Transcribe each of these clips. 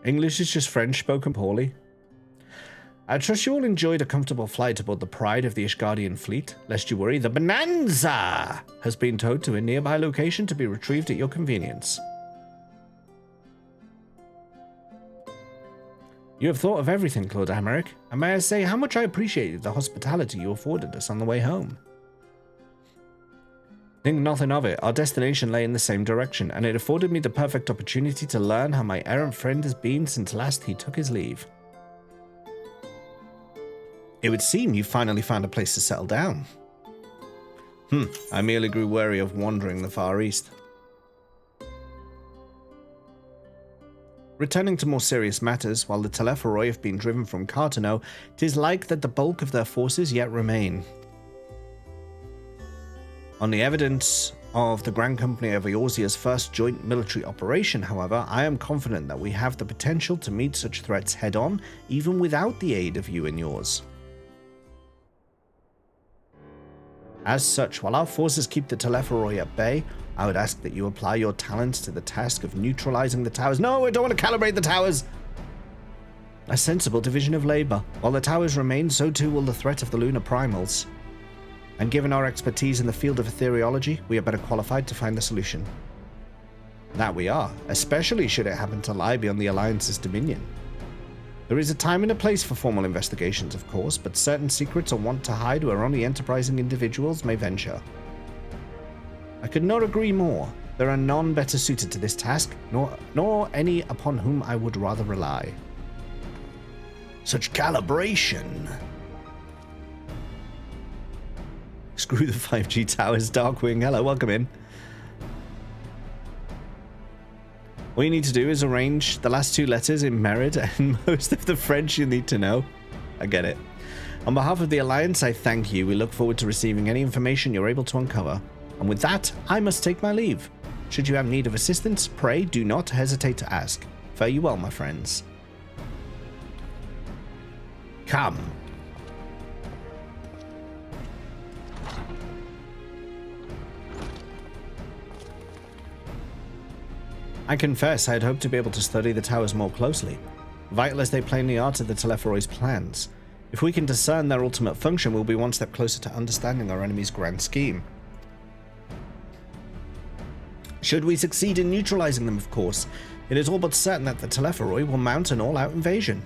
English is just French spoken poorly. I trust you all enjoyed a comfortable flight aboard the pride of the Ishgardian fleet. Lest you worry, the Bonanza has been towed to a nearby location to be retrieved at your convenience. You have thought of everything, Claude Amaric, and may I say how much I appreciated the hospitality you afforded us on the way home. Think nothing of it. Our destination lay in the same direction, and it afforded me the perfect opportunity to learn how my errant friend has been since last he took his leave. It would seem you finally found a place to settle down. I merely grew wary of wandering the Far East. Returning to more serious matters, while the Telepharoi have been driven from Cartano, 'tis like that the bulk of their forces yet remain. On the evidence of the Grand Company of Eorzea's first joint military operation, however, I am confident that we have the potential to meet such threats head-on, even without the aid of you and yours. As such, while our forces keep the Telepharoi at bay, I would ask that you apply your talents to the task of neutralizing the towers. No, I don't want to calibrate the towers! A sensible division of labor. While the towers remain, so too will the threat of the lunar primals. And given our expertise in the field of ethereology, we are better qualified to find the solution. That we are, especially should it happen to lie beyond the Alliance's dominion. There is a time and a place for formal investigations, of course, but certain secrets are wont to hide where only enterprising individuals may venture. I could not agree more. There are none better suited to this task, nor any upon whom I would rather rely. Such calibration. Screw the 5G towers, Darkwing. Hello, welcome in. All you need to do is arrange the last two letters in Merid and most of the French you need to know. I get it. On behalf of the Alliance, I thank you. We look forward to receiving any information you're able to uncover. And with that, I must take my leave. Should you have need of assistance, pray do not hesitate to ask. Fare you well, my friends. Come. I confess I had hoped to be able to study the towers more closely, vital as they plainly are to the Telepharoi's plans. If we can discern their ultimate function, we'll be one step closer to understanding our enemy's grand scheme. Should we succeed in neutralizing them, of course, it is all but certain that the Telepharoi will mount an all-out invasion.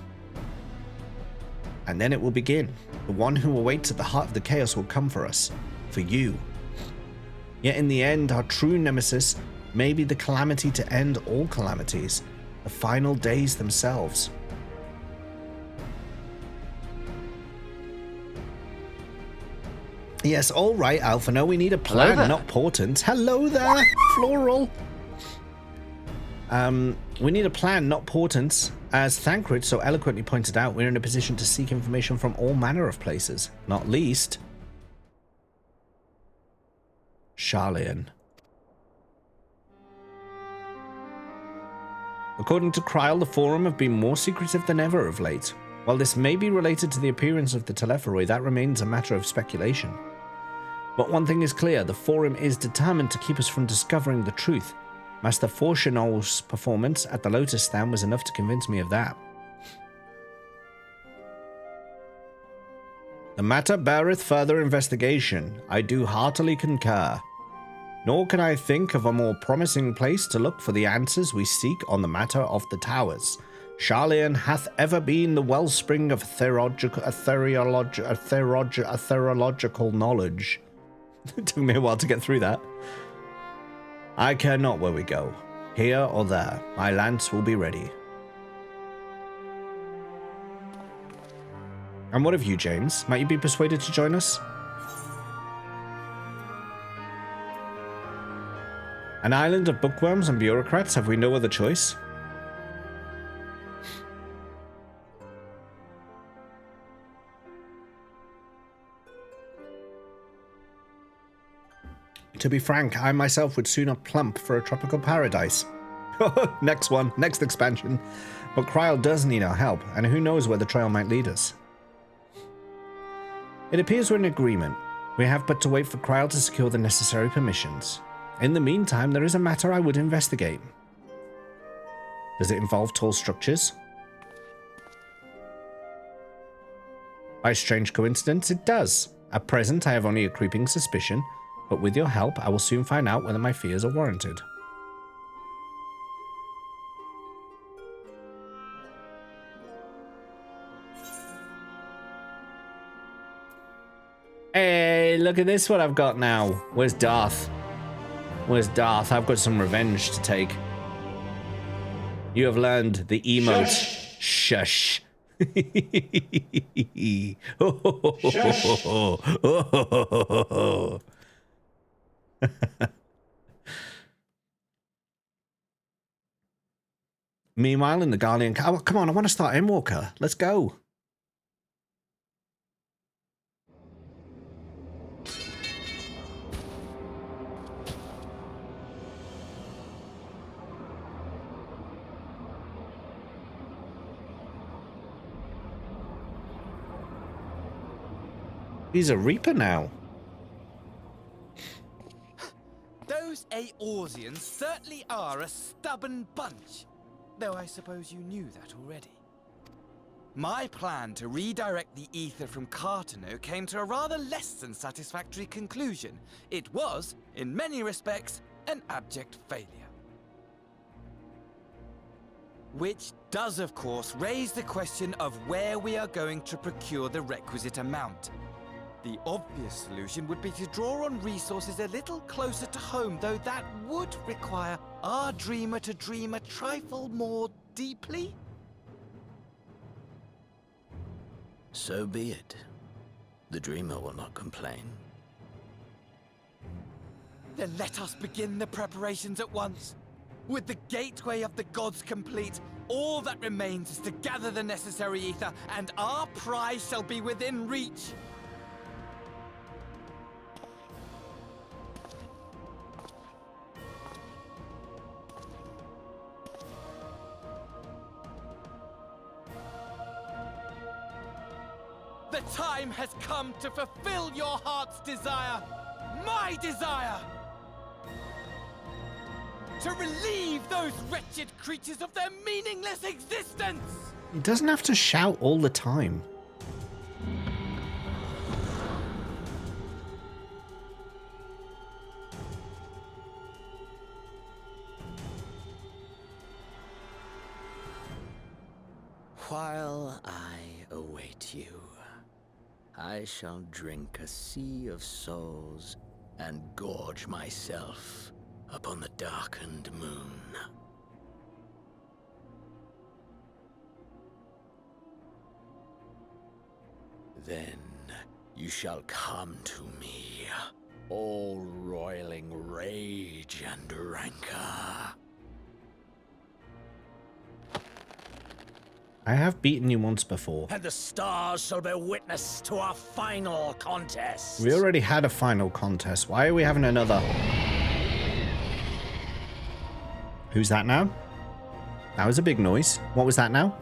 And then it will begin. The one who awaits at the heart of the chaos will come for us. For you. Yet in the end, our true nemesis may be the calamity to end all calamities, the final days themselves. Yes, all right, Alpha. No, we need a plan, not portent. Hello there, Floral. We need a plan, not portents. As Thancred so eloquently pointed out, we're in a position to seek information from all manner of places, not least Sharlayan. According to Kryl, the Forum have been more secretive than ever of late. While this may be related to the appearance of the Telepharoi, that remains a matter of speculation. But one thing is clear, the Forum is determined to keep us from discovering the truth. Master Forchenol's performance at the Lotus Stand was enough to convince me of that. The matter beareth further investigation. I do heartily concur. Nor can I think of a more promising place to look for the answers we seek on the matter of the towers. Sharlayan hath ever been the wellspring of ethereological knowledge. It took me a while to get through that. I care not where we go, here or there. My lance will be ready. And what of you, James? Might you be persuaded to join us? An island of bookworms and bureaucrats, have we no other choice? To be frank, I myself would sooner plump for a tropical paradise. Next one, next expansion. But Kryl does need our help, and who knows where the trail might lead us. It appears we're in agreement. We have but to wait for Kryl to secure the necessary permissions. In the meantime, there is a matter I would investigate. Does it involve tall structures? By a strange coincidence, it does. At present, I have only a creeping suspicion, but with your help, I will soon find out whether my fears are warranted. Hey, look at this, what I've got now. Where's Darth? Where's Darth? I've got some revenge to take. You have learned the emote. Shush. Meanwhile, in the Guardian... Oh, come on, I want to start Endwalker. Let's go. He's a Reaper now. Those Eorzeans certainly are a stubborn bunch. Though I suppose you knew that already. My plan to redirect the ether from Cartano came to a rather less than satisfactory conclusion. It was, in many respects, an abject failure. Which does, of course, raise the question of where we are going to procure the requisite amount. The obvious solution would be to draw on resources a little closer to home, though that would require our dreamer to dream a trifle more deeply. So be it. The dreamer will not complain. Then let us begin the preparations at once. With the gateway of the gods complete, all that remains is to gather the necessary ether, and our prize shall be within reach. The time has come to fulfill your heart's desire, my desire! To relieve those wretched creatures of their meaningless existence! He doesn't have to shout all the time. While I await you, I shall drink a sea of souls and gorge myself upon the darkened moon. Then you shall come to me, all roiling rage and rancor. I have beaten you once before. And the stars shall bear witness to our final contest. We already had a final contest. Why are we having another? Who's that now? That was a big noise. What was that now?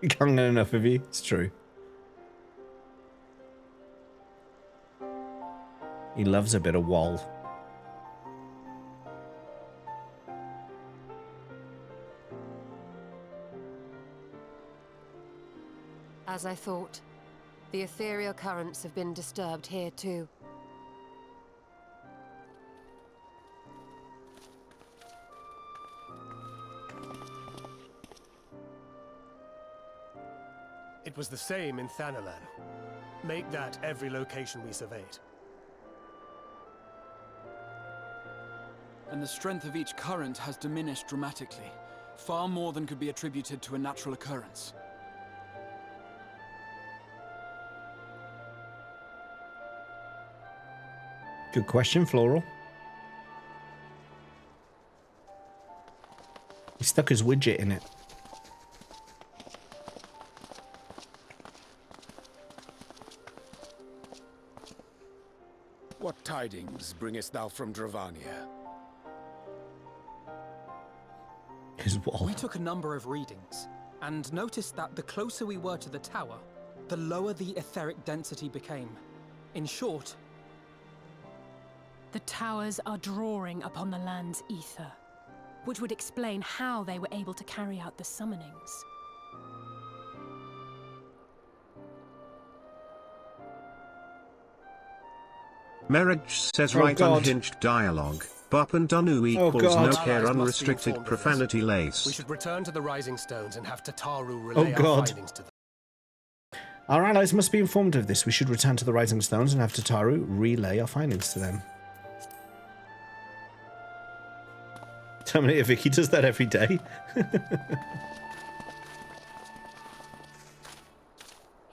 Can't get enough of you. It's true. He loves a bit of wall. As I thought, the ethereal currents have been disturbed here too. It was the same in Thanalan. Make that every location we surveyed. And the strength of each current has diminished dramatically, far more than could be attributed to a natural occurrence. Good question, Floral. He stuck his widget in it. What tidings bringest thou from Dravania? His wall. We took a number of readings. and noticed that the closer we were to the tower, the lower the etheric density became. In short, the towers are drawing upon the land's ether, which would explain how they were able to carry out the summonings. Marriage says Oh, right God. unhinged dialogue. Bop and Dunu equals God. no care Allies must be unrestricted informed of this. profanity We lace. should return to the Rising Stones and have Tataru relay our God. findings to them. Our allies must be informed of this. We should return to the Rising Stones and have Tataru relay our findings to them. Terminator Vicky does that every day.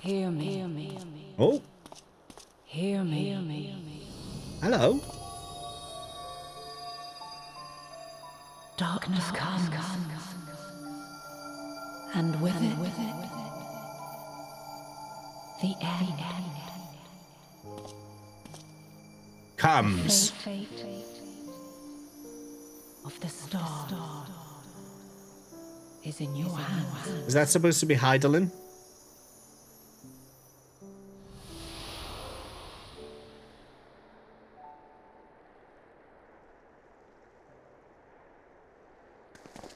Hear me. Oh, Hear me. hello. Darkness comes, and with it, the end. Comes. Fate of the star is in your hands. Is that supposed to be Heidelin?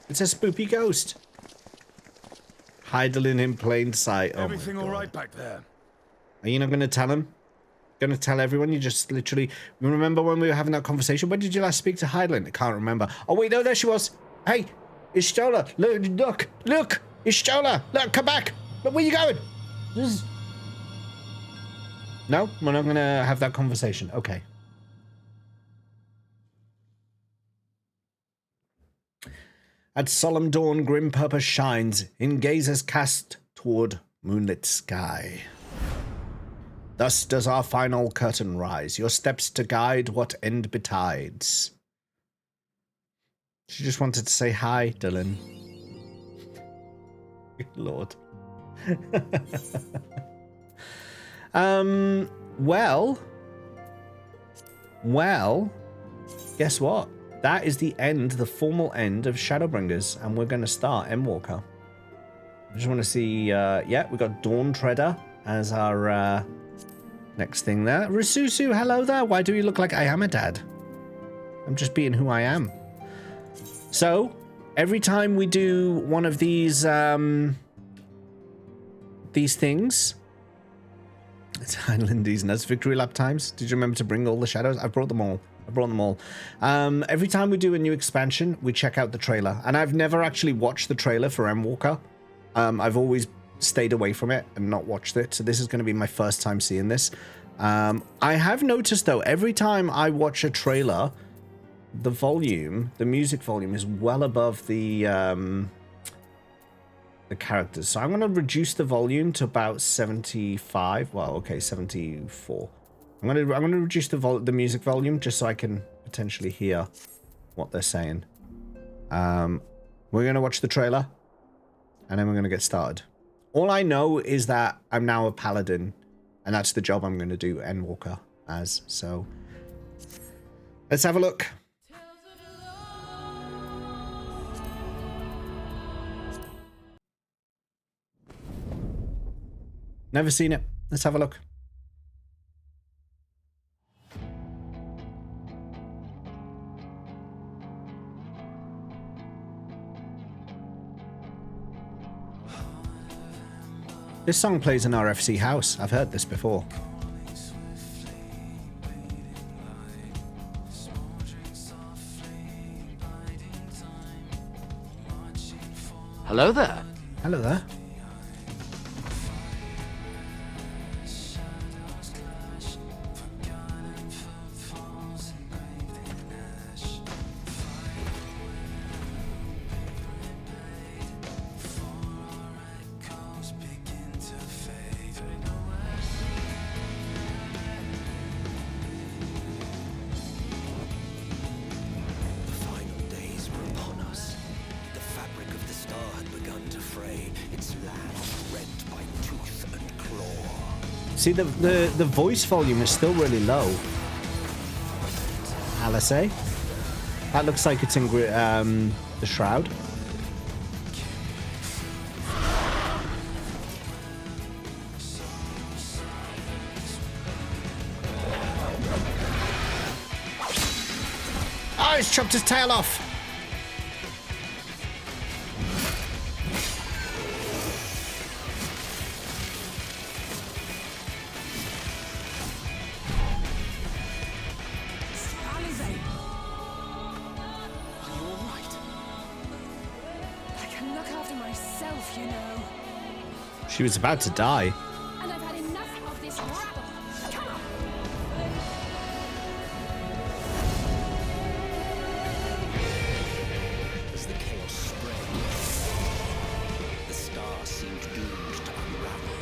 It's a spoopy ghost. Heidelin in plain sight. Oh Everything my all God. right back there? Are you not going to tell him? Going to tell everyone? You just literally... Remember when we were having that conversation? When did you last speak to Heidelin? I can't remember. Oh, wait, no, there she was. Hey, Ishtola, look, Ishtola, look, come back. Look, where you going? No, we're not going to have that conversation. Okay. At solemn dawn, grim purpose shines in gazers cast toward moonlit sky. Thus does our final curtain rise, your steps to guide what end betides. She just wanted to say hi, Dylan. Lord. Well, guess what? That is the end, the formal end of Shadowbringers, and we're going to start Endwalker. I just want to see, yeah, we got Dawn Treader as our next thing there. Rasusu, hello there. Why do you look like I am a dad? I'm just being who I am. So, every time we do one of these things, it's Highlandies nuts victory lap times. Did you remember to bring all the shadows? I brought them all. Every time we do a new expansion, we check out the trailer. And I've never actually watched the trailer for Endwalker. I've always stayed away from it and not watched it. So this is going to be my first time seeing this. I have noticed, though, every time I watch a trailer, the volume, the music volume, is well above the characters. So I'm going to reduce the volume to about 75. Well, okay, 74. I'm gonna reduce the music volume just so I can potentially hear what they're saying. We're gonna watch the trailer, and then we're gonna get started. All I know is that I'm now a paladin, and that's the job I'm gonna do Endwalker as. So let's have a look. Never seen it. Let's have a look. This song plays in our FC house. I've heard this before. Hello there. Hello there. See, the voice volume is still really low. Alice, that looks like it's in the Shroud. it's chopped his tail off. Alizé! Are you alright? I can look after myself, you know. She was about to die. And I've had enough of this rabble. Come on! As the chaos spread, the star seemed doomed to unravel.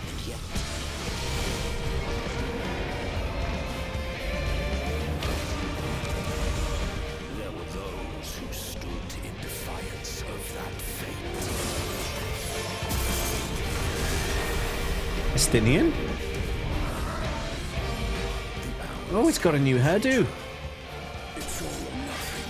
And yet, there were those who stood in defiance of that fate. Estinian? Oh, it's got a new hairdo. It's all or nothing.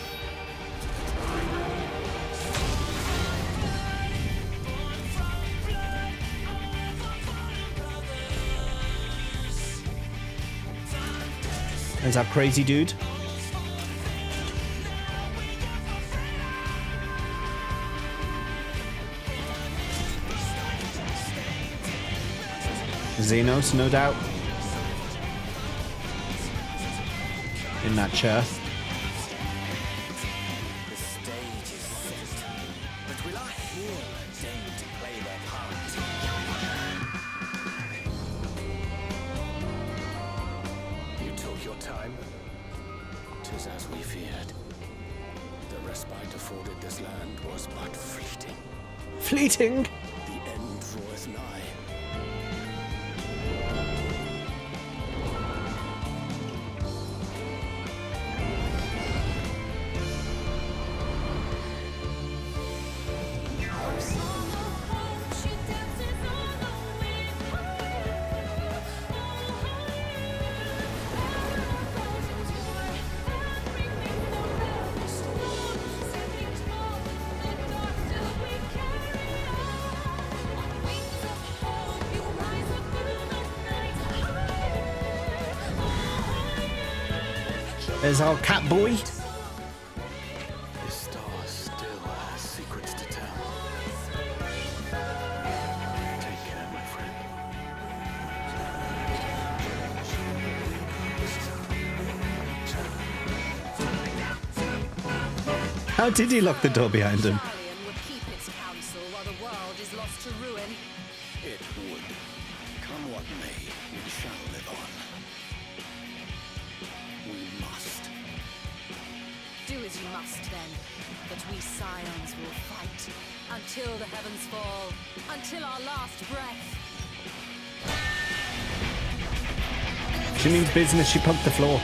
There's that crazy dude. Xenos, no doubt. In that chair. The stage is set, but will our hero deign to play their part? You took your time. 'Tis as we feared. The respite afforded this land was but fleeting. Fleeting. The end draweth nigh. There's our cat boy. This star still has secrets to tell. Take care, my friend. How did he lock the door behind him? Sharlayan would keep its counsel while the world is lost to ruin. It would. Come what may, we shall live on. We must. Do as you must then, but we scions will fight until the heavens fall, until our last breath. She means business, she pumped the floor.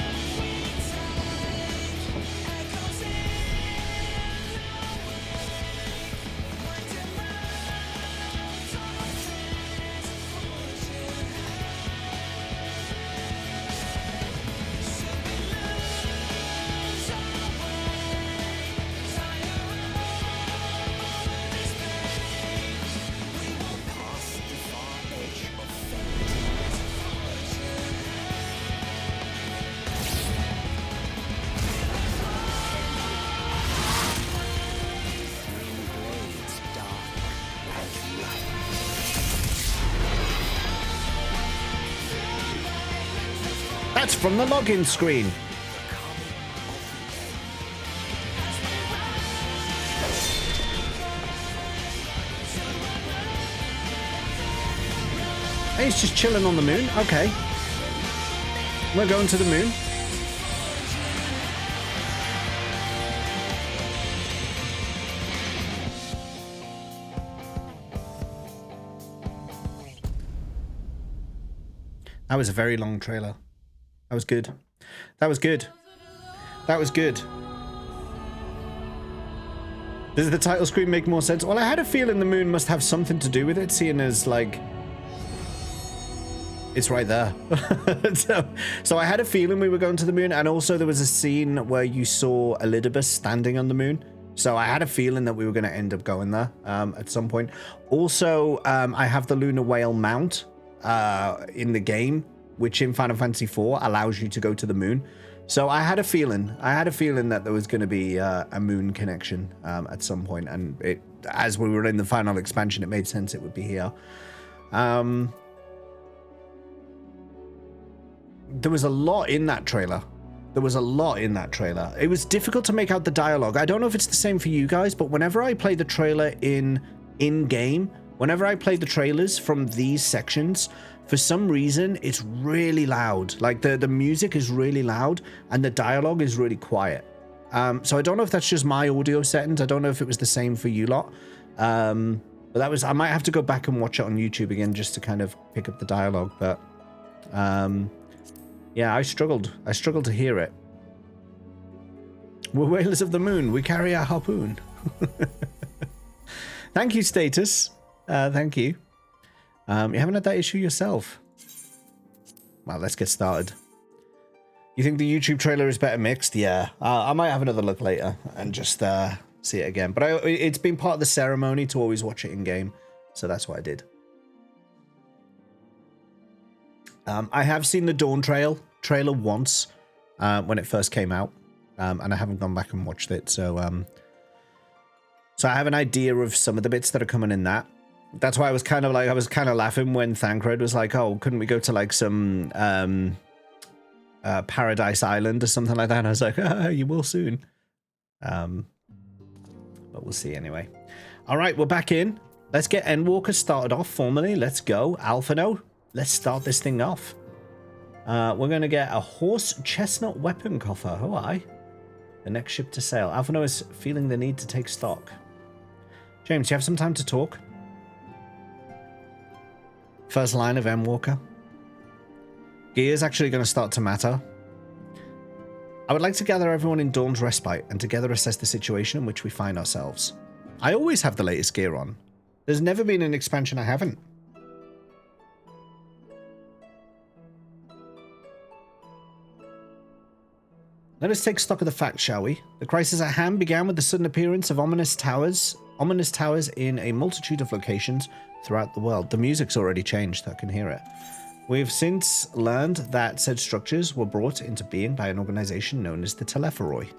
That's from the login screen. Hey, he's just chilling on the moon. Okay. We're going to the moon. That was a very long trailer. That was good. That was good. That was good. Does the title screen make more sense? Well, I had a feeling the moon must have something to do with it, seeing as, like, it's right there. so I had a feeling we were going to the moon, and also there was a scene where you saw Elidibus standing on the moon. So I had a feeling that we were going to end up going there at some point. Also, I have the Lunar Whale mount in the game, which in Final Fantasy IV allows you to go to the moon. So I had a feeling that there was going to be a moon connection at some point, and as we were in the final expansion, it made sense it would be here. There was a lot in that trailer. It was difficult to make out the dialogue. I don't know if it's the same for you guys, but whenever I play the trailer in-game, whenever I play the trailers from these sections, for some reason, it's really loud. Like, the music is really loud, and the dialogue is really quiet. So I don't know if that's just my audio settings. I don't know if it was the same for you lot. But I might have to go back and watch it on YouTube again just to kind of pick up the dialogue. But, yeah, I struggled to hear it. We're whalers of the moon. We carry our harpoon. Thank you, Status. Thank you. You haven't had that issue yourself. Well, let's get started. You think the YouTube trailer is better mixed? Yeah. I might have another look later and just see it again. But it's been part of the ceremony to always watch it in game, so that's what I did. I have seen the Dawn trailer once when it first came out, and I haven't gone back and watched it. So I have an idea of some of the bits that are coming in that. That's why I was kind of laughing when Thancred was like, "Oh, couldn't we go to like some Paradise Island or something like that?" And I was like, "You will soon." But we'll see anyway. All right, we're back in. Let's get Endwalker started off formally. Let's go, Alphino. Let's start this thing off. We're going to get a horse chestnut weapon coffer. Oh, aye. The next ship to sail. Alphino is feeling the need to take stock. James, do you have some time to talk? First line of Endwalker. Gear is actually going to start to matter. I would like to gather everyone in Dawn's Respite and together assess the situation in which we find ourselves. I always have the latest gear on. There's never been an expansion I haven't. Let us take stock of the facts, shall we? The crisis at hand began with the sudden appearance of ominous towers in a multitude of locations throughout the world. The music's already changed, I can hear it. We've since learned that said structures were brought into being by an organization known as the Telepharoi.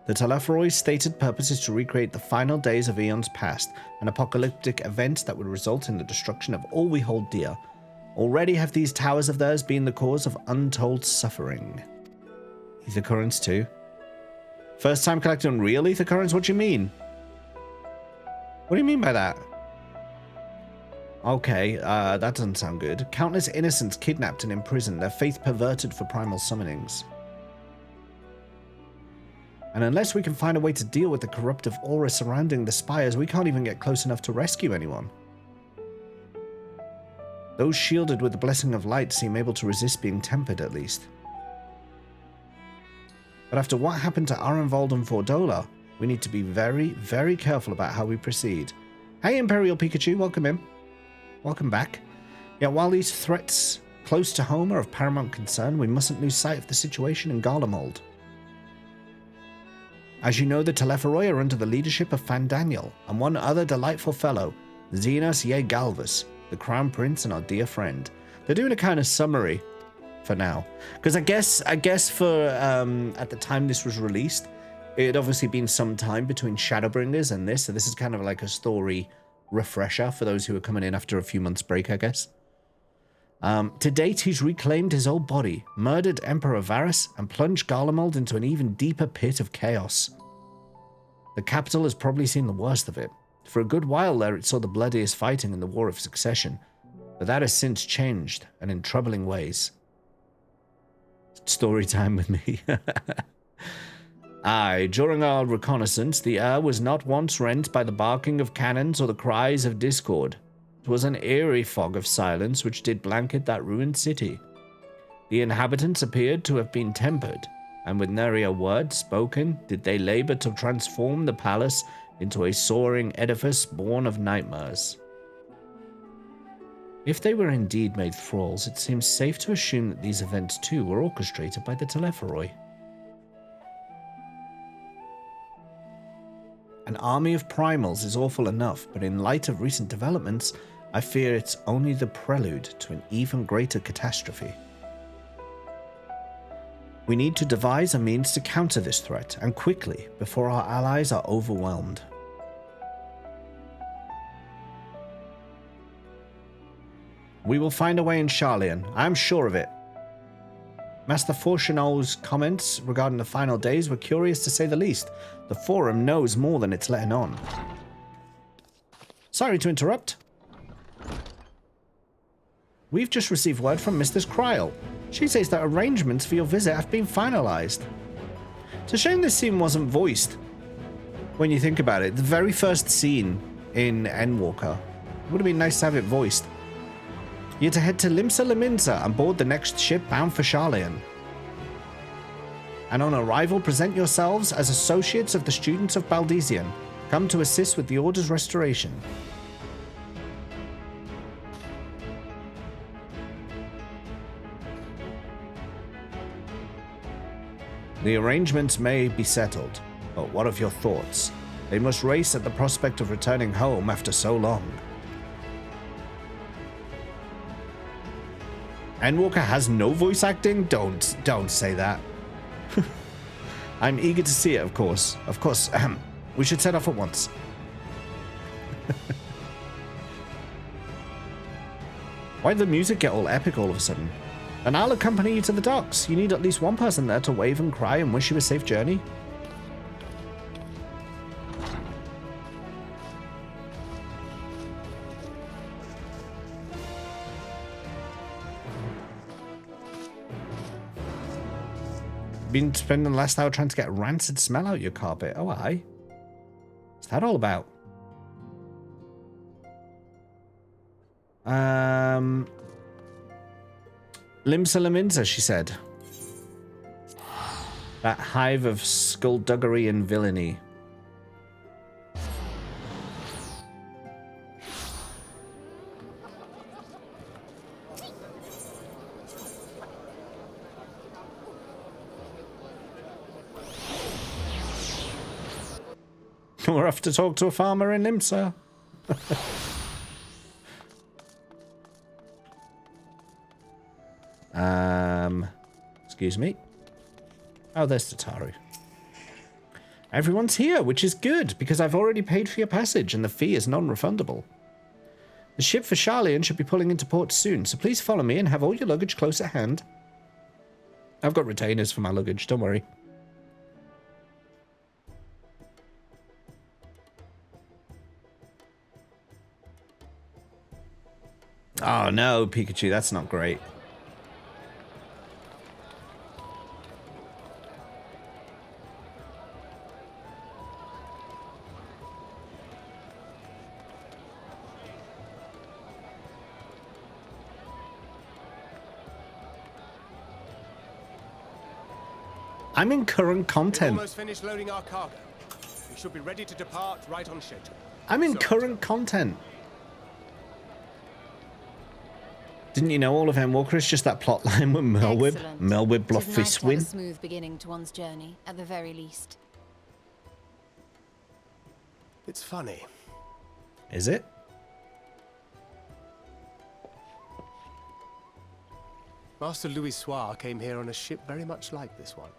The Telepharoi's stated purpose is to recreate the final days of eons past, an apocalyptic event that would result in the destruction of all we hold dear. Already have these towers of theirs been the cause of untold suffering. Ether currents too. First time collecting real ether currents? What do you mean? What do you mean by that? Okay, that doesn't sound good. Countless innocents kidnapped and imprisoned, their faith perverted for primal summonings. And unless we can find a way to deal with the corruptive aura surrounding the spires, we can't even get close enough to rescue anyone. Those shielded with the blessing of light seem able to resist being tempered at least. But after what happened to Arenvald and Fordola, we need to be very, very careful about how we proceed. Hey, Imperial Pikachu, welcome in. Welcome back. Yet while these threats close to home are of paramount concern, we mustn't lose sight of the situation in Garlemald. As you know, the Telepharoi are under the leadership of Fandaniel and one other delightful fellow, Xenos Ye Galvus, the Crown Prince and our dear friend. They're doing a kind of summary for now, because I guess for at the time this was released, it had obviously been some time between Shadowbringers and this, so this is kind of like a story refresher for those who are coming in after a few months break, I guess. To date, he's reclaimed his old body, murdered Emperor Varus, and plunged Garlemald into an even deeper pit of chaos. The capital has probably seen the worst of it. For a good while there, it saw the bloodiest fighting in the War of Succession, but that has since changed, and in troubling ways. Story time with me. Aye, during our reconnaissance, the air was not once rent by the barking of cannons or the cries of discord. It was an eerie fog of silence which did blanket that ruined city. The inhabitants appeared to have been tempered, and with nary a word spoken did they labor to transform the palace into a soaring edifice born of nightmares. If they were indeed made thralls, it seems safe to assume that these events too were orchestrated by the Telepharoi. An army of primals is awful enough, but in light of recent developments, I fear it's only the prelude to an even greater catastrophe. We need to devise a means to counter this threat, and quickly, before our allies are overwhelmed. We will find a way in Sharlayan. I am sure of it. Master Fortunol's comments regarding the final days were curious to say the least. The forum knows more than it's letting on. Sorry to interrupt. We've just received word from Mistress Kryl. She says that arrangements for your visit have been finalized. It's a shame this scene wasn't voiced. When you think about it, the very first scene in Endwalker. It would have been nice to have it voiced. You're to head to Limsa Laminsa and board the next ship bound for Sharlayan. And on arrival, present yourselves as associates of the students of Baldesion, come to assist with the Order's restoration. The arrangements may be settled, but what of your thoughts? They must race at the prospect of returning home after so long. Endwalker has no voice acting? Don't say that. I'm eager to see it, of course. Of course, we should set off at once. Why did the music get all epic all of a sudden? And I'll accompany you to the docks. You need at least one person there to wave and cry and wish you a safe journey. Been spending the last hour trying to get a rancid smell out your carpet. Oh, aye. What's that all about? Limsa Laminsa, she said. That hive of skullduggery and villainy. We're off to talk to a farmer in Limsa. Excuse me. Oh, there's Tataru. Everyone's here, which is good, because I've already paid for your passage and the fee is non-refundable. The ship for Sharlayan should be pulling into port soon, so please follow me and have all your luggage close at hand. I've got retainers for my luggage, don't worry. Oh no, Pikachu, that's not great. I'm in current content. We've almost finished loading our cargo. We should be ready to depart right on schedule. I'm in current content. Didn't you know all of Endwalker is just that plot line with Melwib? Excellent. Melwib It is Bluffy nice to have Swin. a smooth beginning to one's journey, at the very least. It's funny. Is it? Master Louis Soir came here on a ship very much like this one.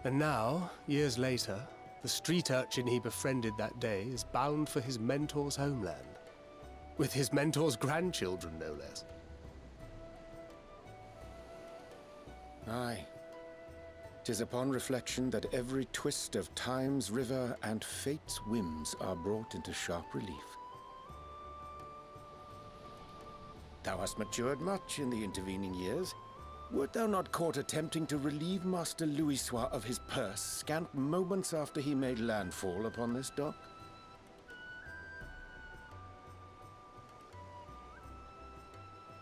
And now, years later, the street urchin he befriended that day is bound for his mentor's homeland. With his mentor's grandchildren, no less. Aye. 'Tis upon reflection that every twist of time's river and fate's whims are brought into sharp relief. Thou hast matured much in the intervening years. Wert thou not caught attempting to relieve Master Louis Soir of his purse scant moments after he made landfall upon this dock?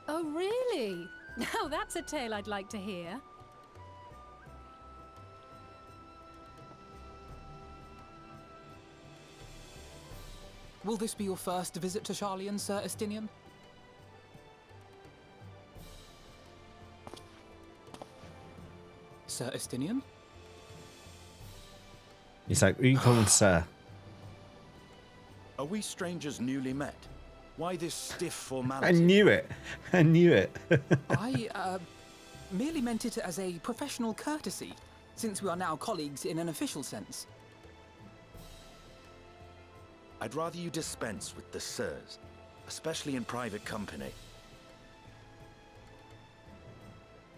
Oh, really? Now that's a tale I'd like to hear. Will this be your first visit to Sharlayan, Sir Estinian? Sir Estinian? He's like, who are you calling sir? Are we strangers newly met? Why this stiff formality? I knew it. I knew it. I merely meant it as a professional courtesy, since we are now colleagues in an official sense. I'd rather you dispense with the sirs, especially in private company.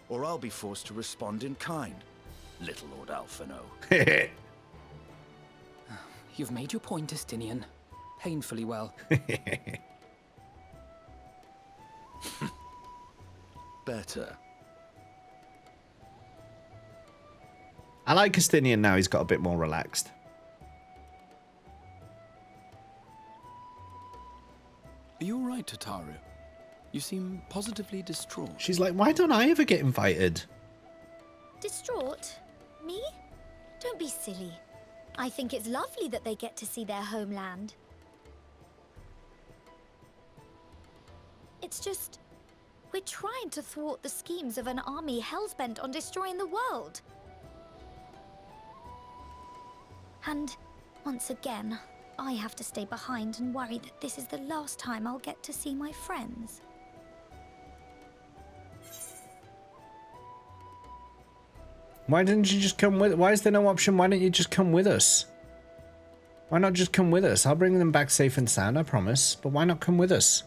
Or I'll be forced to respond in kind, little Lord Alphino. You've made your point, Estinian. Painfully well. Better. I like Castinian now. He's got a bit more relaxed. Are you all right, Tataru? You seem positively distraught. She's like, why don't I ever get invited? Distraught? Me? Don't be silly. I think it's lovely that they get to see their homeland. It's just, we're trying to thwart the schemes of an army hellbent on destroying the world. And once again, I have to stay behind and worry that this is the last time I'll get to see my friends. Why didn't you just come with? Why is there no option? Why don't you just come with us? Why not just come with us? I'll bring them back safe and sound, I promise. But why not come with us?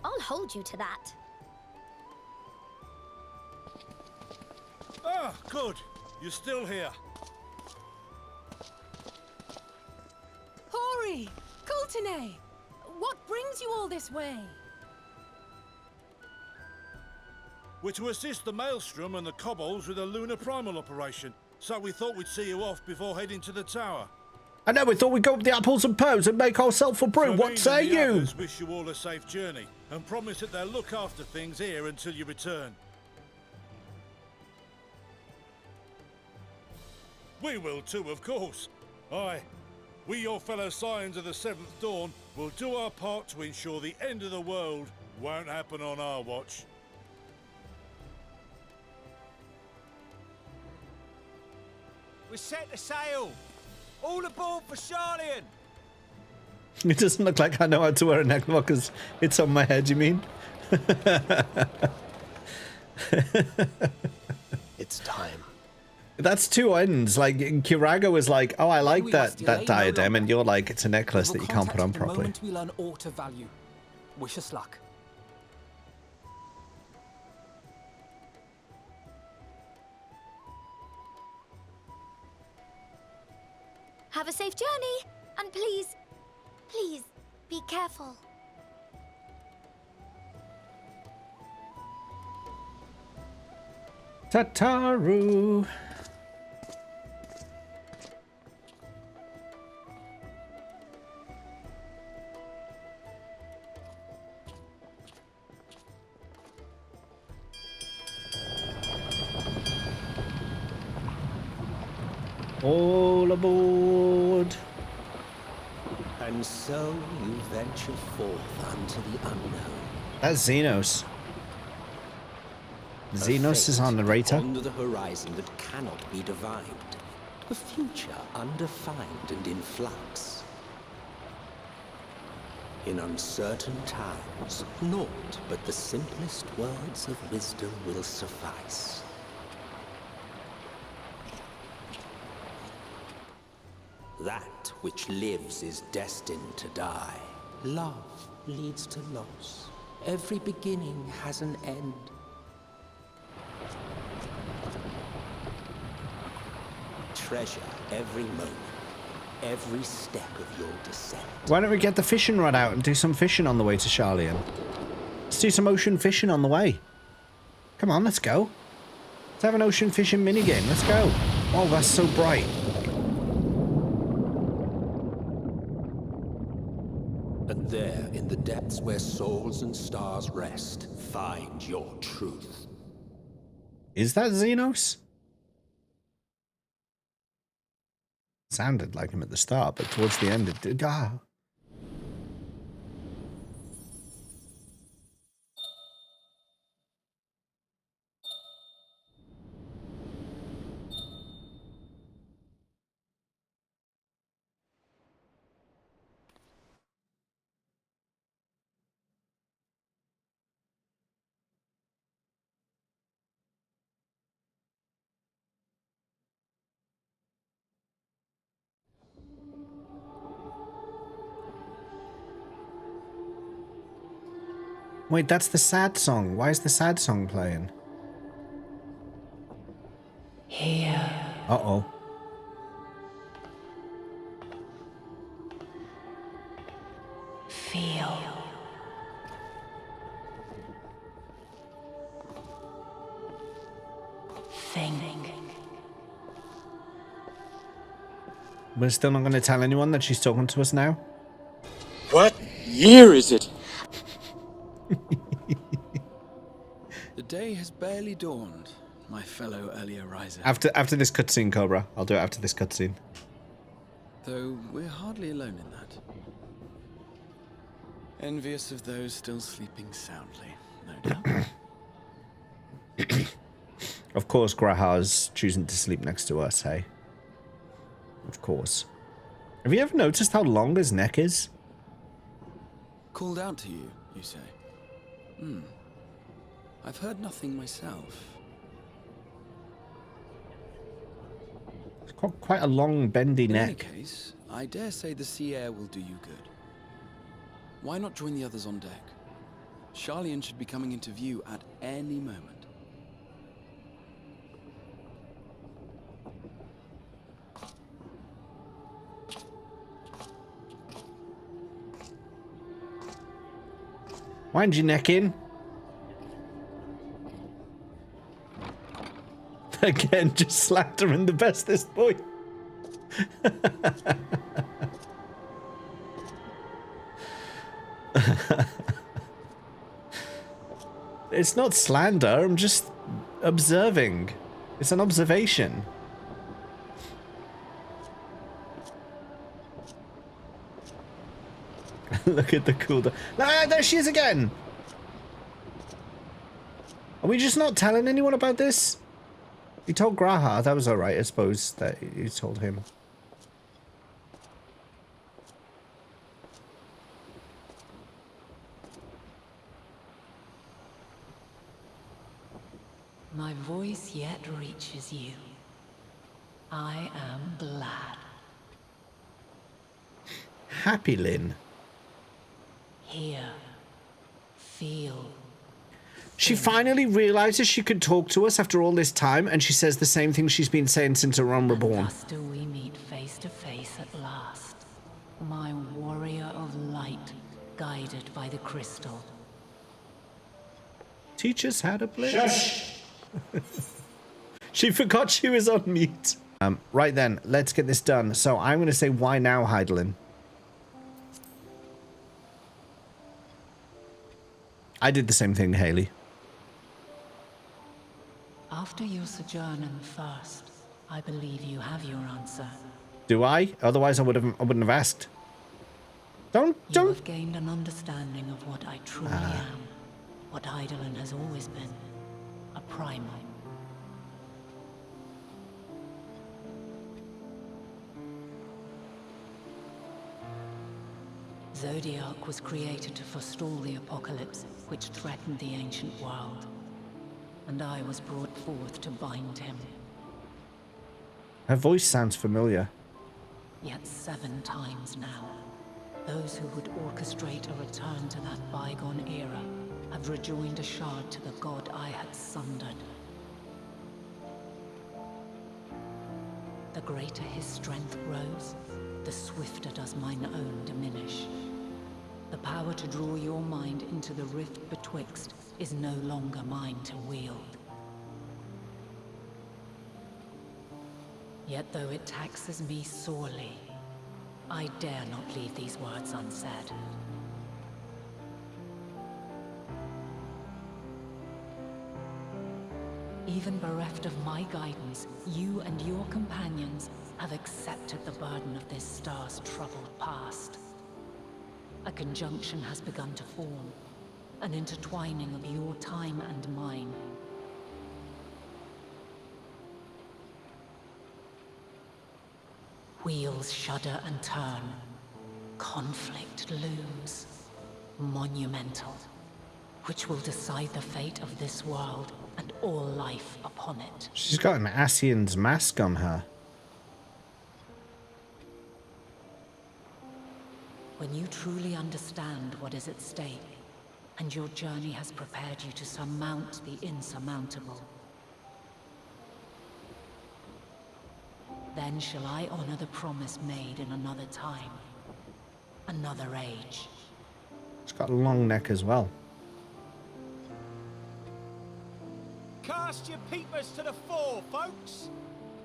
I'll hold you to that. Ah, good. You're still here. Hori! Kultine! What brings you all this way? We're to assist the Maelstrom and the Kobolds with a lunar primal operation, so we thought we'd see you off before heading to the tower. I know, we thought we'd go up the apples and pears and make ourselves a brew. What say you? Others wish you all a safe journey and promise that they'll look after things here until you return. We will too, of course. Aye, we, your fellow Scions of the Seventh Dawn, will do our part to ensure the end of the world won't happen on our watch. We're set to sail! All aboard for Sharlayan! It doesn't look like I know how to wear a necklock because it's on my head, you mean? It's time. That's two ends. Like, Kiraga was like, oh, I like that diadem, and you're like, it's a necklace that you can't put on properly. The moment we learn aught of value. Wish us luck. Have a safe journey, and please, please, be careful. Tataru. All aboard. And so you venture forth unto the unknown. That's Xenos. Xenos is on the narrator. Under the horizon that cannot be divined. A future undefined and in flux. In uncertain times, naught but the simplest words of wisdom will suffice. That which lives is destined to die. Love leads to loss. Every beginning has an end. Treasure every moment, every step of your descent. Why don't we get the fishing rod out and do some fishing on the way to Sharlayan? Let's do some ocean fishing on the way. Come on, let's go. Let's have an ocean fishing minigame. Let's go. Oh, that's so bright. And there, in the depths where souls and stars rest, find your truth. Is that Xenos? Sounded like him at the start, but towards the end it did. Ah. Wait, that's the sad song. Why is the sad song playing? Here. Uh-oh. Feel. Think. We're still not going to tell anyone that she's talking to us now? What year is it? The day has barely dawned, my fellow earlier riser. After this cutscene, Cobra. I'll do it after this cutscene. Though we're hardly alone in that. Envious of those still sleeping soundly, no doubt. Of course, Grahar's choosing to sleep next to us, hey? Of course. Have you ever noticed how long his neck is? Called out to you, you say? I've heard nothing myself. It's got quite a long, bendy neck. In any case, I dare say the sea air will do you good. Why not join the others on deck? Sharlayan should be coming into view at any moment. Wind your neck in. Again, just slapped her in the bestest boy. It's not slander, I'm just observing. It's an observation. Look at the cooldown. Ah, there she is again! Are we just not telling anyone about this? You told Grahar, that was alright, I suppose, that you told him. My voice yet reaches you. I am glad. Happy Lynn. Hear. Feel. She finally realizes she could talk to us after all this time, and she says the same thing she's been saying since her own reborn. Thus do we meet face to face at last. My warrior of light, guided by the crystal. Teach us how to play. Shush. She forgot she was on mute. Right then, let's get this done. So I'm going to say, why now, Heidelin? I did the same thing, Haley. After your sojourn in the First, I believe you have your answer. Do I? Otherwise, I wouldn't have asked. Don't. You have gained an understanding of what I truly am. What Heidelin has always been. A primal. Zodiac was created to forestall the apocalypse which threatened the ancient world. And I was brought forth to bind him. Her voice sounds familiar. Yet 7 times now, those who would orchestrate a return to that bygone era have rejoined a shard to the god I had sundered. The greater his strength grows, the swifter does mine own diminish. The power to draw your mind into the rift betwixt is no longer mine to wield. Yet though it taxes me sorely, I dare not leave these words unsaid. Even bereft of my guidance, you and your companions have accepted the burden of this star's troubled past. A conjunction has begun to form, an intertwining of your time and mine. Wheels shudder and turn. Conflict looms. Monumental. Which will decide the fate of this world and all life upon it. She's got an Asian's mask on her. When you truly understand what is at stake, and your journey has prepared you to surmount the insurmountable. Then shall I honor the promise made in another time, another age. It's got a long neck as well. Cast your peepers to the fore, folks.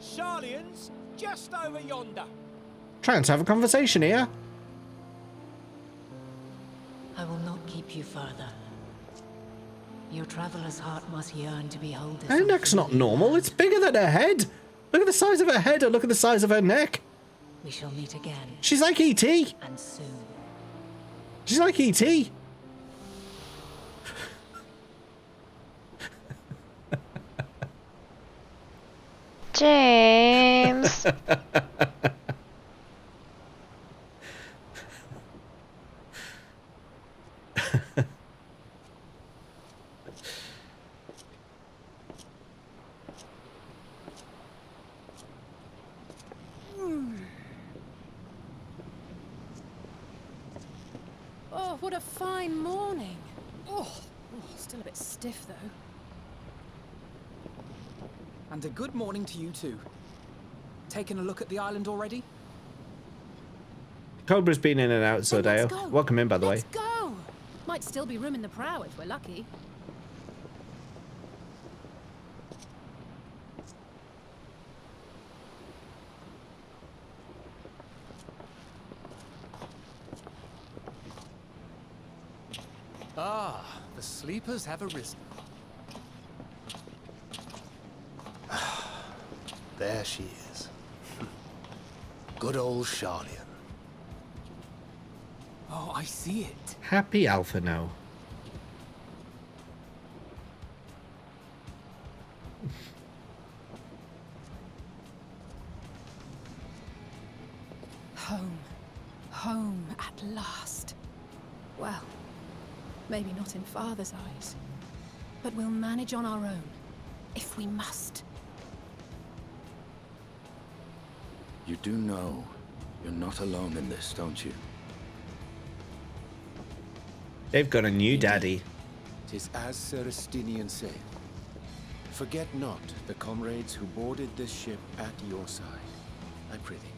Sharlayan's just over yonder. Trying to have a conversation here. I will not keep you further. Your traveler's heart must yearn to behold this. Her neck's not normal. It's bigger than her head. Look at the size of her head and look at the size of her neck. We shall meet again. She's like E.T. And soon. She's like E.T. James. Oh, what a fine morning. Still a bit stiff though. And a good morning to you too. Taking a look at the island already? Cobra's been in and out, so Dale. Welcome in, by the way. Let's go. Might still be room in the prow if we're lucky. Ah, the sleepers have arisen. There she is. Good old Sharlayan. Oh, I see it. Happy Alpha now. Home. Home at last. Well, maybe not in Father's eyes, but we'll manage on our own, if we must. You do know you're not alone in this, don't you? They've got a new daddy. 'Tis as Sir Estinian saith. Forget not the comrades who boarded this ship at your side, I prithee.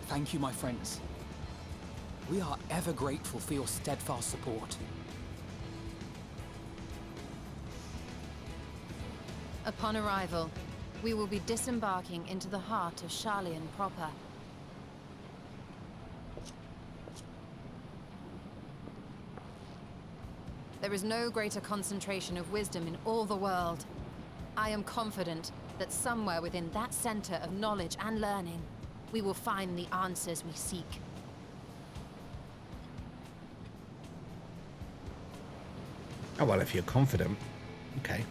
Thank you, my friends. We are ever grateful for your steadfast support. Upon arrival, we will be disembarking into the heart of Sharlayan proper. There is no greater concentration of wisdom in all the world. I am confident that somewhere within that center of knowledge and learning, we will find the answers we seek. Oh, well, if you're confident. Okay.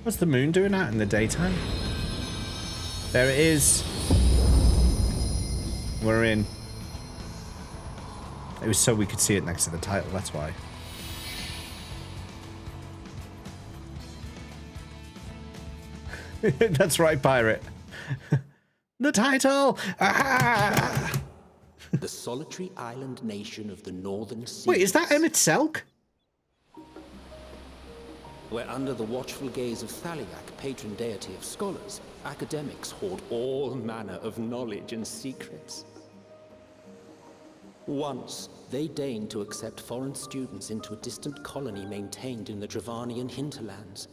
What's the moon doing out in the daytime? There it is. We're in. It was so we could see it next to the title, that's why. That's right, pirate. The title! Ah! The solitary island nation of the northern seas. Wait, is that Emmett Selk? Where under the watchful gaze of Thaliak, patron deity of scholars, academics hoard all manner of knowledge and secrets. Once, they deigned to accept foreign students into a distant colony maintained in the Dravanian hinterlands.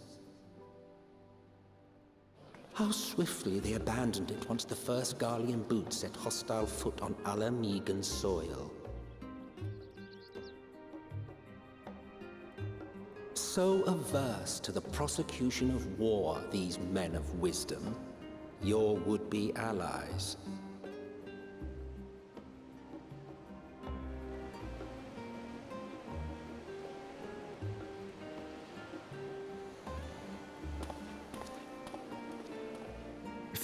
How swiftly they abandoned it once the first Garlean boot set hostile foot on Ala Megan soil. So averse to the prosecution of war, these men of wisdom, your would-be allies.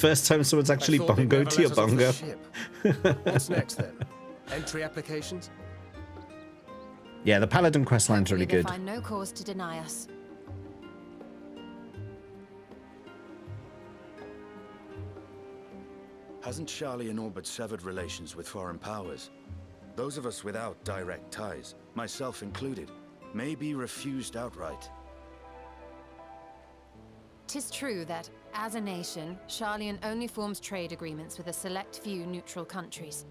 First time someone's actually I thought they'd bongo never to your let us off the bongo. ship. What's next then? Entry applications? Yeah, the Paladin questline's really They good. find no cause to deny us. Hasn't Sharlayan all but severed relations with foreign powers? Those of us without direct ties, myself included, may be refused outright. 'Tis true that, as a nation, Sharlayan only forms trade agreements with a select few neutral countries.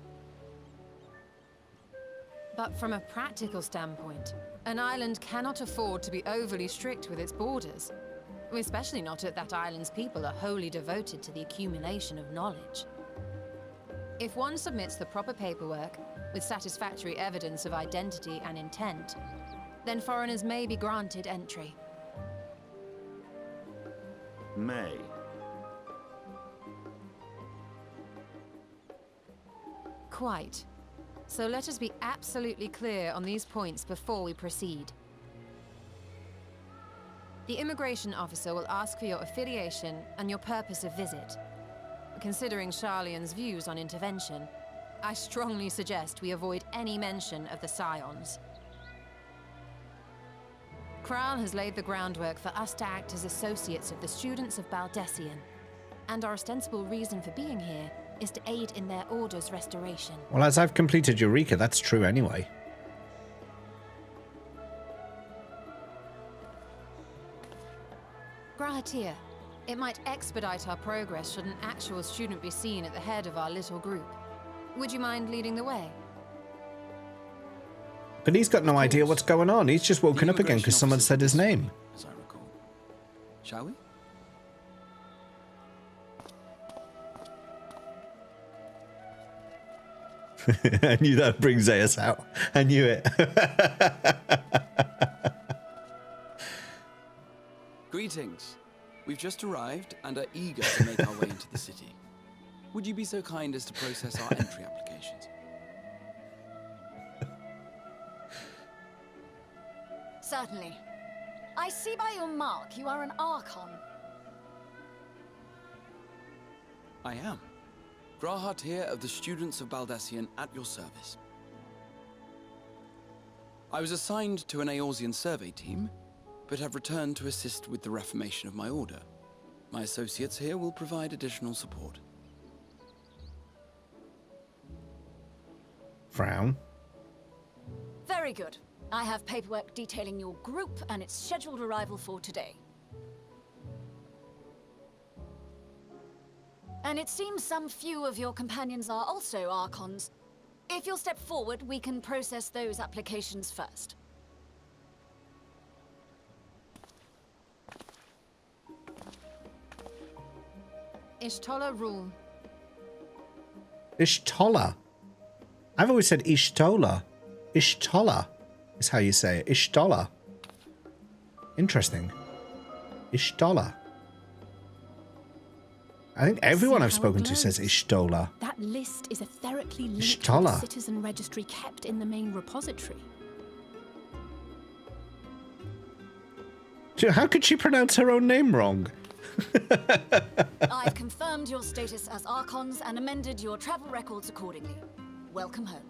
But from a practical standpoint, an island cannot afford to be overly strict with its borders, especially not if that island's people are wholly devoted to the accumulation of knowledge. If one submits the proper paperwork, with satisfactory evidence of identity and intent, then foreigners may be granted entry. May. Quite. So let us be absolutely clear on these points before we proceed. The immigration officer will ask for your affiliation and your purpose of visit. Considering Sharlayan's views on intervention, I strongly suggest we avoid any mention of the Scions. Kral has laid the groundwork for us to act as associates of the students of Baldessian, and our ostensible reason for being here is to aid in their order's restoration. Well, as I've completed Eureka, that's true anyway. Grahatir, it might expedite our progress should an actual student be seen at the head of our little group. Would you mind leading the way? But he's got no idea what's going on. He's just woken up again because someone said his name. As I recall. Shall we? I knew that would bring Zeus out. I knew it. Greetings. We've just arrived and are eager to make our way into the city. Would you be so kind as to process our entry applications? Certainly. I see by your mark you are an Archon. I am. Grahatir of the Students of Baldessian at your service. I was assigned to an Eorzean survey team, but have returned to assist with the reformation of my order. My associates here will provide additional support. Frown. Very good. I have paperwork detailing your group and its scheduled arrival for today. And it seems some few of your companions are also Archons. If you'll step forward, we can process those applications first. Ishtola rule. Ishtola. I've always said Ishtola. Ishtola is how you say it. Ishtola. Interesting. Ishtola. I think everyone I've spoken to says Ishtola. That list is etherically linked Ishtola. with the citizen registry kept in the main repository. How could she pronounce her own name wrong? I've confirmed your status as Archons and amended your travel records accordingly. Welcome home.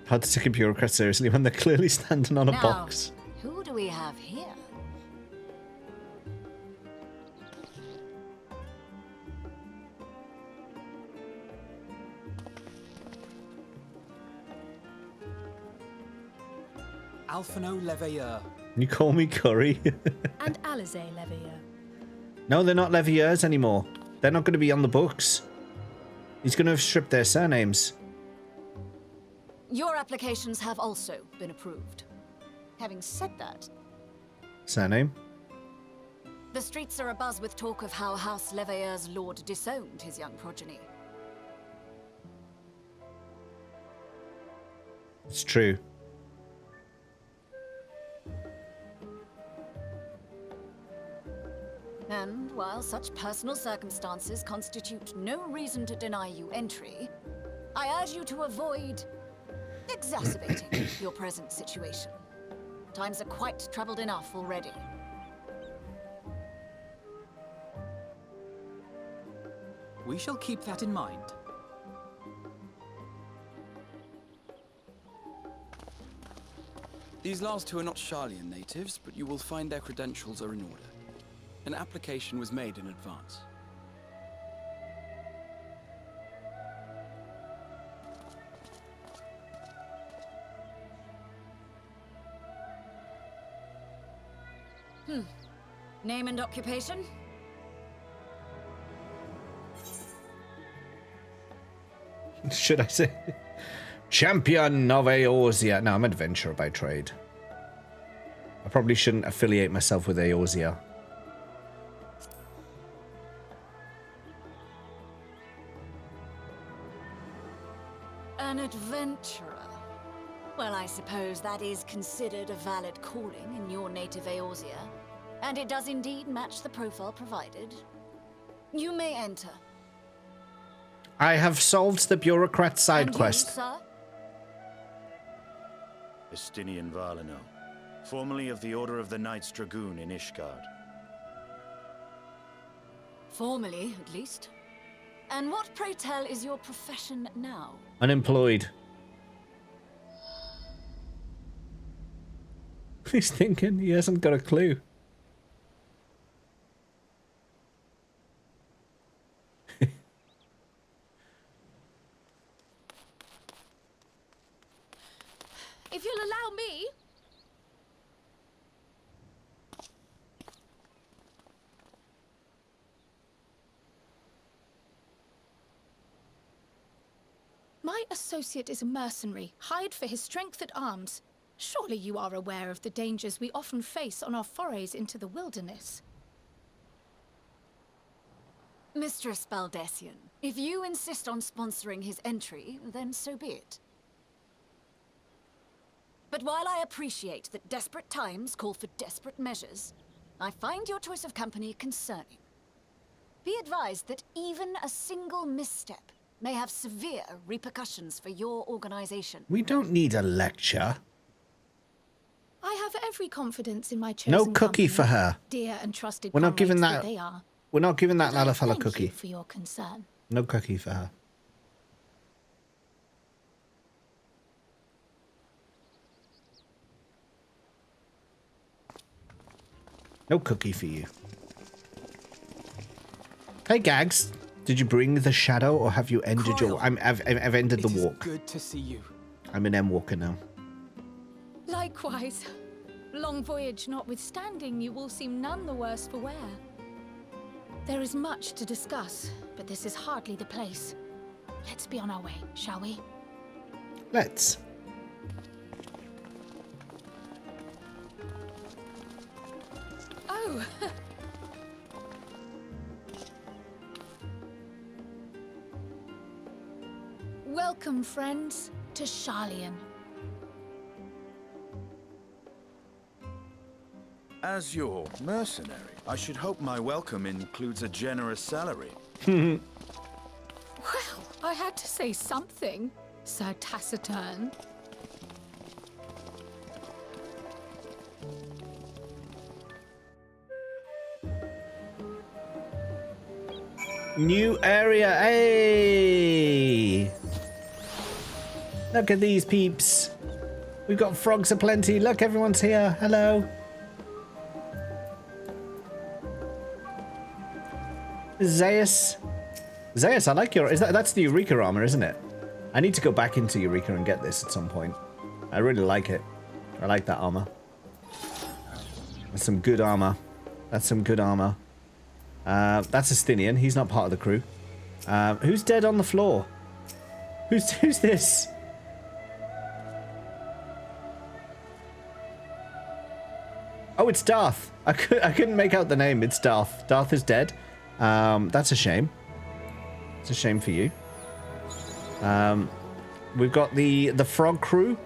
Hard to take a bureaucrat seriously when they're clearly standing on a Now, box. who do we have here? Alphino Leveilleur. You call me Curry? And Alize Leveilleur. No, they're not Levieurs anymore. They're not going to be on the books. He's going to have stripped their surnames. Your applications have also been approved. Having said that, Surname? the streets are abuzz with talk of how House Leveilleur's lord disowned his young progeny. It's true. And while such personal circumstances constitute no reason to deny you entry, I urge you to avoid exacerbating your present situation. Times are quite troubled enough already. We shall keep that in mind. These last two are not Sharlayan natives, but you will find their credentials are in order. An application was made in advance. Name and occupation? Should I say? Champion of Eorzea. No, I'm adventurer by trade. I probably shouldn't affiliate myself with Eorzea. An adventurer. Well, I suppose that is considered a valid calling in your native Eorzea. And it does indeed match the profile provided. You may enter. I have solved the bureaucrat side And quest. You, sir? Estinian Valino, formerly of the Order of the Knights Dragoon in Ishgard. Formerly, at least. And what, pray tell, is your profession now? Unemployed. He's thinking. He hasn't got a clue. If you'll allow me... My associate is a mercenary, hired for his strength at arms. Surely you are aware of the dangers we often face on our forays into the wilderness. Mistress Baldessian, if you insist on sponsoring his entry, then so be it. But while I appreciate that desperate times call for desperate measures, I find your choice of company concerning. Be advised that even a single misstep may have severe repercussions for your organization. We don't need a lecture. I have every confidence in my chosen No cookie company, for her. dear and trusted We're not giving comrades that. they are. We're not giving that And I Lalafella thank cookie. you for your concern. No cookie for her. No cookie for you. Hey, Gags. Did you bring the shadow, or have you ended your... I've ended the walk. Good to see you. I'm an Endwalker now. Likewise. Long voyage notwithstanding, you all seem none the worse for wear. There is much to discuss, but this is hardly the place. Let's be on our way, shall we? Let's. Oh! Welcome, friends, to Sharlayan. As your mercenary, I should hope my welcome includes a generous salary. Well, I had to say something, Sir Taciturn. New area, hey! Look at these peeps. We've got frogs aplenty. Look, everyone's here. Hello. Zeus. Zeus, I like your... That's the Eureka armor, isn't it? I need to go back into Eureka and get this at some point. I really like it. I like that armor. That's some good armor. That's some good armor. That's Estinian. He's not part of the crew. Who's dead on the floor? Who's this? Oh, it's Darth. I couldn't make out the name. It's Darth. Darth is dead. That's a shame. It's a shame for you. We've got the frog crew.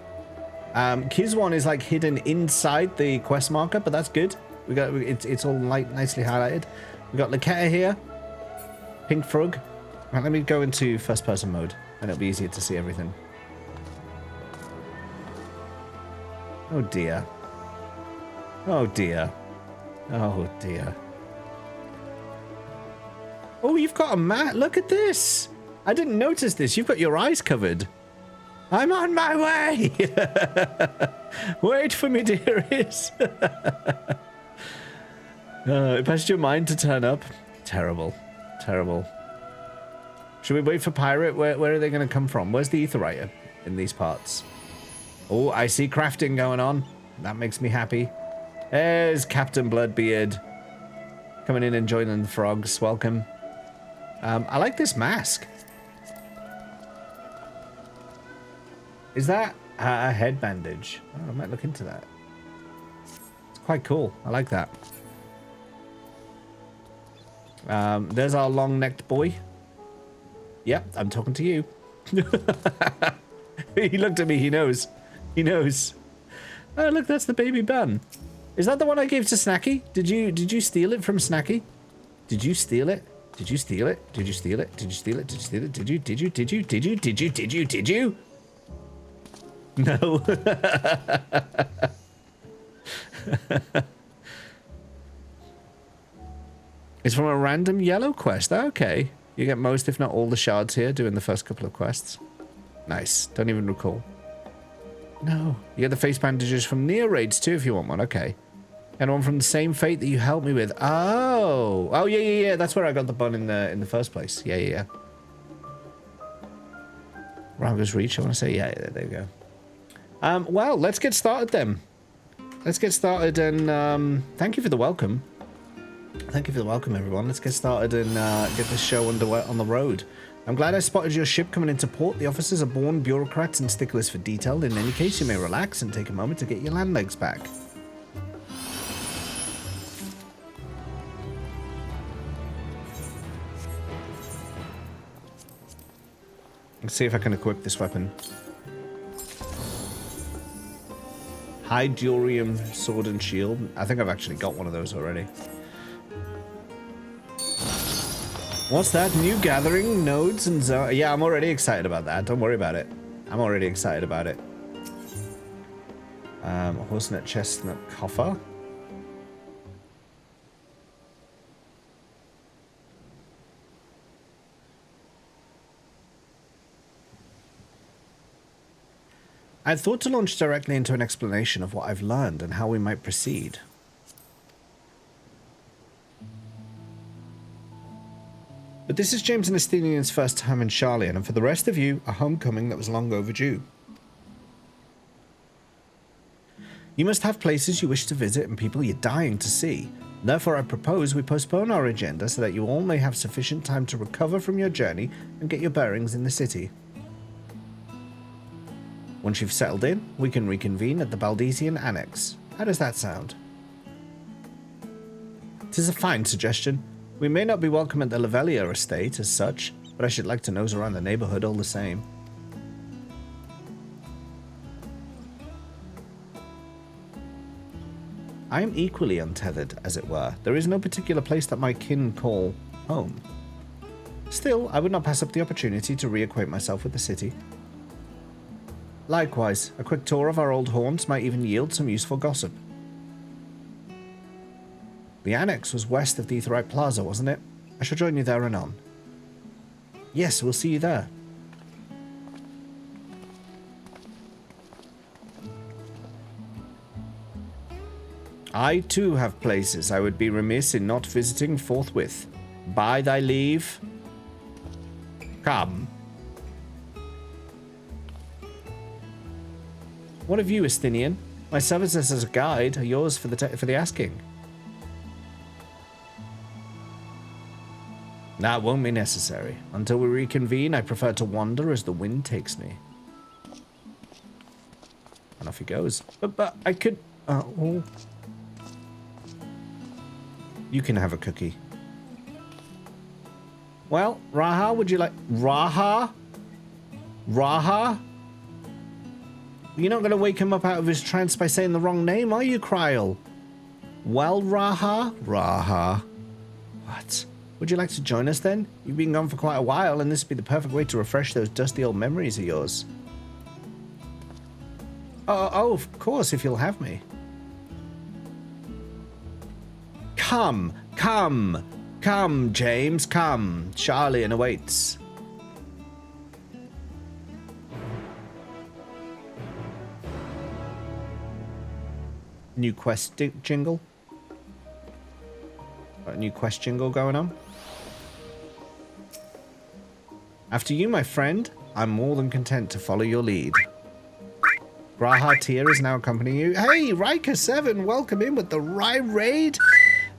Kizwan is like hidden inside the quest marker, but that's good. We got it's all nicely highlighted. We got Laketta here. Pink frog. Right, let me go into first person mode, and it'll be easier to see everything. Oh dear. Oh dear. Oh dear. Oh, you've got a mat. Look at this. I didn't notice this. You've got your eyes covered. I'm on my way. Wait for me, dearies. It passed your mind to turn up. Terrible. Terrible. Should we wait for Pirate? Where are they going to come from? Where's the Aetherite in these parts? Oh, I see crafting going on. That makes me happy. There's Captain Bloodbeard. Coming in and joining the frogs. Welcome. I like this mask. Is that a head bandage? Oh, I might look into that. It's quite cool. I like that. There's our long-necked boy. Yep, I'm talking to you. He looked at me. He knows. He knows. Oh, look, that's the baby bun. Is that the one I gave to Snacky? Did you steal it from Snacky? Did you steal it? Did you steal it? Did you steal it? Did you steal it? Did you steal it? Did you? No. It's from a random yellow quest. Okay. You get most, if not all, the shards here doing the first couple of quests. Nice. Don't even recall. No. You get the face bandages from near raids too if you want one. Okay. And one from the same fate that you helped me with. Oh. Oh, yeah. That's where I got the bun in the first place. Yeah. Rango's Reach, I want to say. Yeah, there you go. Well, let's get started then. Let's get started and thank you for the welcome. Thank you for the welcome, everyone. Let's get started and get this show underway on the road. I'm glad I spotted your ship coming into port. The officers are born bureaucrats and sticklers for detail. In any case, you may relax and take a moment to get your land legs back. Let's see if I can equip this weapon. High Durium sword and shield. I think I've actually got one of those already. What's that? New gathering, nodes, and zone? Yeah, I'm already excited about that. Don't worry about it. I'm already excited about it. Horsenet chestnut coffer. I thought to launch directly into an explanation of what I've learned and how we might proceed. But this is James and Estinian's first time in Sharlayan, and for the rest of you, a homecoming that was long overdue. You must have places you wish to visit and people you're dying to see. Therefore, I propose we postpone our agenda so that you all may have sufficient time to recover from your journey and get your bearings in the city. Once you've settled in, we can reconvene at the Baldesian Annex. How does that sound? It is a fine suggestion. We may not be welcome at the Levelia estate as such, but I should like to nose around the neighborhood all the same. I am equally untethered, as it were. There is no particular place that my kin call home. Still, I would not pass up the opportunity to reacquaint myself with the city. Likewise, a quick tour of our old haunts might even yield some useful gossip. The annex was west of the Aetherite Plaza, wasn't it? I shall join you there anon. Yes, we'll see you there. I too have places I would be remiss in not visiting forthwith. By thy leave. Come. What of you, Estinian? My services as a guide are yours for the asking. That won't be necessary. Until we reconvene, I prefer to wander as the wind takes me. And off he goes. But I could... oh. You can have a cookie. Well, Raha, would you like... Raha? Raha? You're not going to wake him up out of his trance by saying the wrong name, are you, Kryl? Well, Raha? Raha. What? Would you like to join us then? You've been gone for quite a while, and this would be the perfect way to refresh those dusty old memories of yours. Oh, of course, if you'll have me. Come, come. Come, James, come. Sharlayan awaits. New quest jingle. Got a new quest jingle going on. After you, my friend, I'm more than content to follow your lead. Graha Tier is now accompanying you. Hey, Riker7, welcome in with the raid.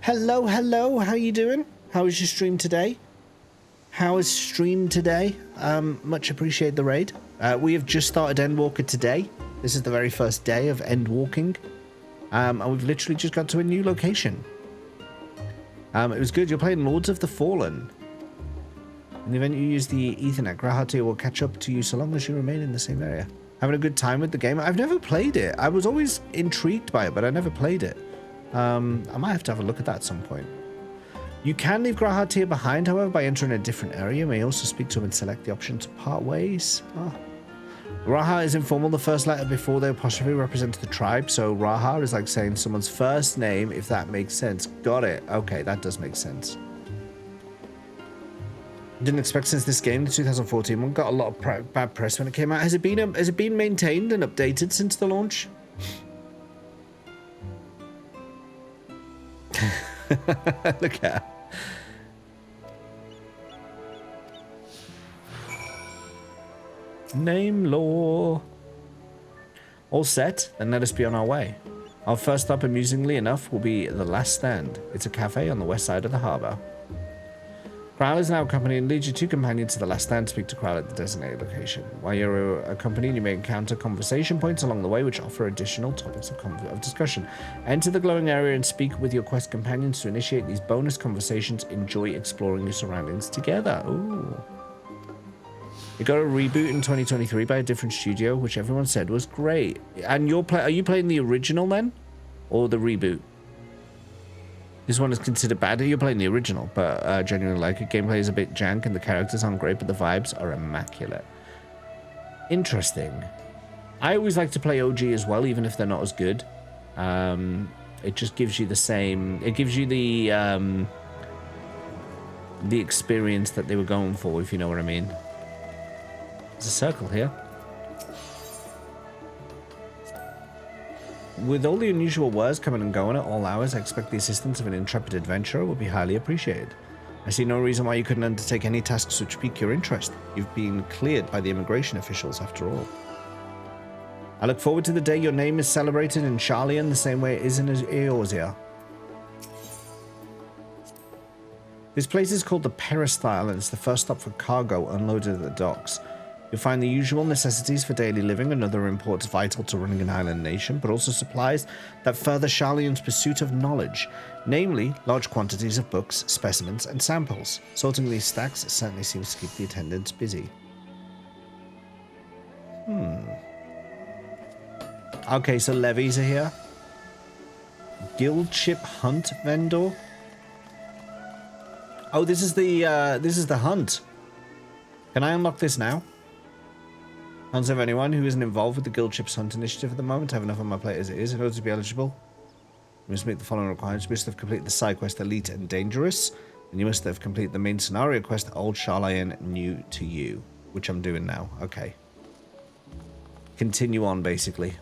Hello, hello. How you doing? How was your stream today? How is stream today? Much appreciate the raid. We have just started Endwalker today. This is the very first day of Endwalking. And we've literally just got to a new location. It was good. You're playing Lords of the Fallen. In the event you use the Ethernet, Graha Tier will catch up to you so long as you remain in the same area. Having a good time with the game? I've never played it. I was always intrigued by it, but I never played it. I might have to have a look at that at some point. You can leave Graha Tier behind, however, by entering a different area. You may also speak to him and select the option to part ways. Oh. Raha is informal. The first letter before the apostrophe represents the tribe, so Raha is like saying someone's first name, if that makes sense. Got it. Okay, that does make sense. Didn't expect since this game, the 2014 one, got a lot of bad press when it came out. Has it been maintained and updated since the launch? Look at her. Name law. All set, then let us be on our way. Our first stop, amusingly enough, will be the Last Stand. It's a cafe on the west side of the harbour. Kral is now accompanied and leads your two companions to the Last Stand to speak to Kral at the designated location. While you're accompanied, you may encounter conversation points along the way which offer additional topics of discussion. Enter the glowing area and speak with your quest companions to initiate these bonus conversations. Enjoy exploring your surroundings together. Ooh. It got a reboot in 2023 by a different studio, which everyone said was great. And are you playing the original then? Or the reboot? This one is considered bad. You're playing the original, but genuinely like it. Gameplay is a bit jank and the characters aren't great, but the vibes are immaculate. Interesting. I always like to play OG as well, even if they're not as good. It just gives you the same... It gives you the experience that they were going for, if you know what I mean. There's a circle here. With all the unusual words coming and going at all hours, I expect the assistance of an intrepid adventurer will be highly appreciated. I see no reason why you couldn't undertake any tasks which pique your interest. You've been cleared by the immigration officials, after all. I look forward to the day your name is celebrated in Sharlayan the same way it is in Eorzea. This place is called the Peristyle, and it's the first stop for cargo unloaded at the docks. You'll find the usual necessities for daily living and other imports vital to running an island nation, but also supplies that further Sharlayan's pursuit of knowledge, namely large quantities of books, specimens, and samples. Sorting these stacks certainly seems to keep the attendants busy. Okay, so levies are here. Guild chip hunt vendor. Oh, this is the hunt. Can I unlock this now? Hunts of anyone who isn't involved with the Guild Chips Hunt initiative at the moment. I have enough on my plate as it is. In order to be eligible, you must meet the following requirements. You must have completed the side quest Elite and Dangerous, and you must have completed the main scenario quest Old Sharlayan New to You, which I'm doing now. Okay. Continue on, basically.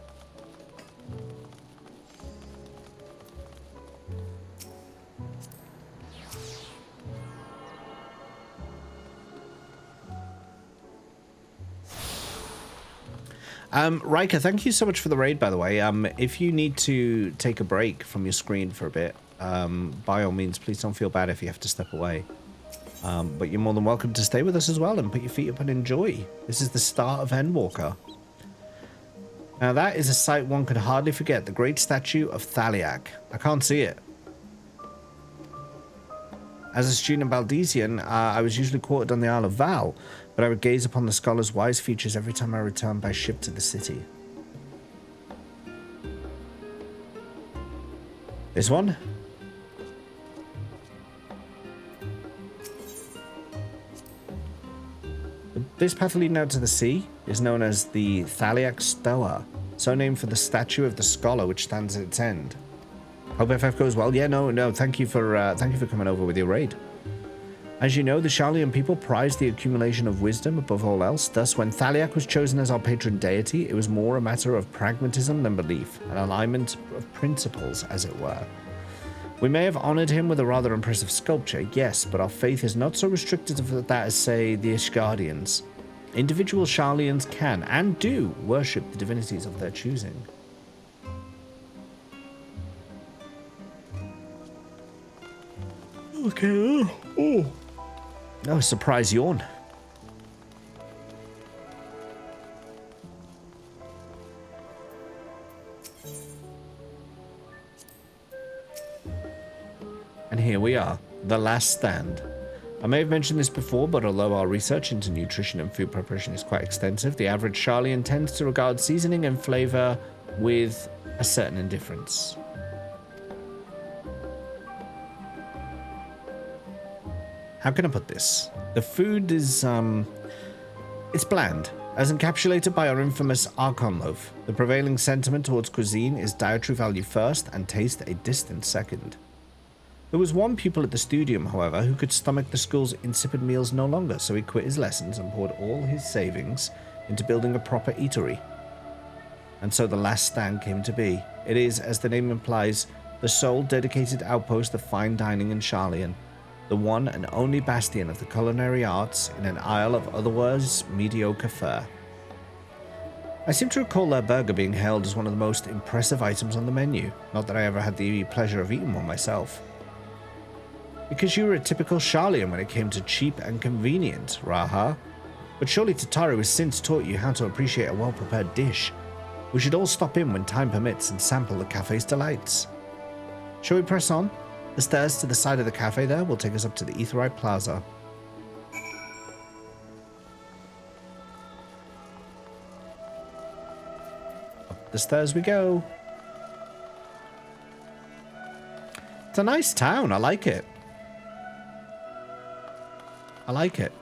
Riker, thank you so much for the raid, by the way. If you need to take a break from your screen for a bit, by all means, please don't feel bad if you have to step away. But you're more than welcome to stay with us as well and put your feet up and enjoy. This is the start of Endwalker. Now that is a sight one could hardly forget, the great statue of Thaliak. I can't see it. As a student of Baldesian, I was usually quartered on the Isle of Val, but I would gaze upon the scholar's wise features every time I returned by ship to the city. This one? This path leading out to the sea is known as the Thaliak Stoa, so named for the statue of the scholar which stands at its end. Hope FF goes well. Yeah, no, thank you for coming over with your raid. As you know, the Sharlayan people prize the accumulation of wisdom above all else. Thus, when Thaliak was chosen as our patron deity, it was more a matter of pragmatism than belief, an alignment of principles, as it were. We may have honored him with a rather impressive sculpture, yes, but our faith is not so restricted to that as, say, the Ishgardians. Individual Sharlayans can, and do, worship the divinities of their choosing. Okay, oh, surprise yawn. And here we are, the last stand. I may have mentioned this before, but although our research into nutrition and food preparation is quite extensive, the average Sharlayan tends to regard seasoning and flavor with a certain indifference. How can I put this? The food is, it's bland, as encapsulated by our infamous Archon loaf. The prevailing sentiment towards cuisine is dietary value first and taste a distant second. There was one pupil at the studium, however, who could stomach the school's insipid meals no longer, so he quit his lessons and poured all his savings into building a proper eatery. And so the last stand came to be. It is, as the name implies, the sole dedicated outpost of fine dining in Sharlayan, the one and only bastion of the culinary arts in an isle of otherwise mediocre fare. I seem to recall their burger being hailed as one of the most impressive items on the menu, not that I ever had the pleasure of eating one myself. Because you were a typical Sharlayan when it came to cheap and convenient, Raha. But surely Tataru has since taught you how to appreciate a well-prepared dish. We should all stop in when time permits and sample the cafe's delights. Shall we press on? The stairs to the side of the cafe there will take us up to the Aetheryte Plaza. Up the stairs we go. It's a nice town, I like it. I like it.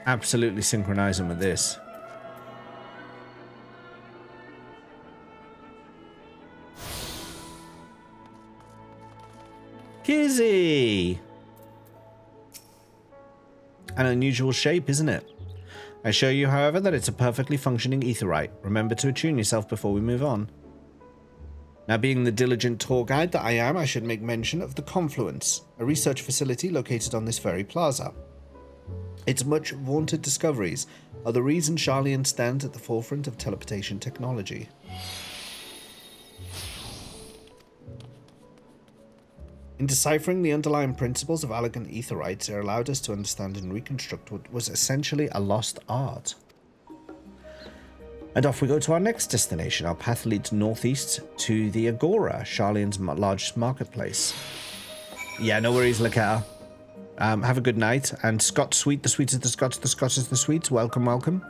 Absolutely synchronizing with this. Kizzy! An unusual shape, isn't it? I show you, however, that it's a perfectly functioning aetheryte. Remember to attune yourself before we move on. Now, being the diligent tour guide that I am, I should make mention of the Confluence, a research facility located on this very plaza. Its much vaunted discoveries are the reason Sharlayan stands at the forefront of teleportation technology. In deciphering the underlying principles of elegant aetherites, it allowed us to understand and reconstruct what was essentially a lost art. And off we go to our next destination. Our path leads northeast to the Agora, Sharlayan's largest marketplace. Yeah, no worries, Lakar. Have a good night. And Scott Sweet, the sweets is the Scots, the Scots is the sweets. Welcome, welcome.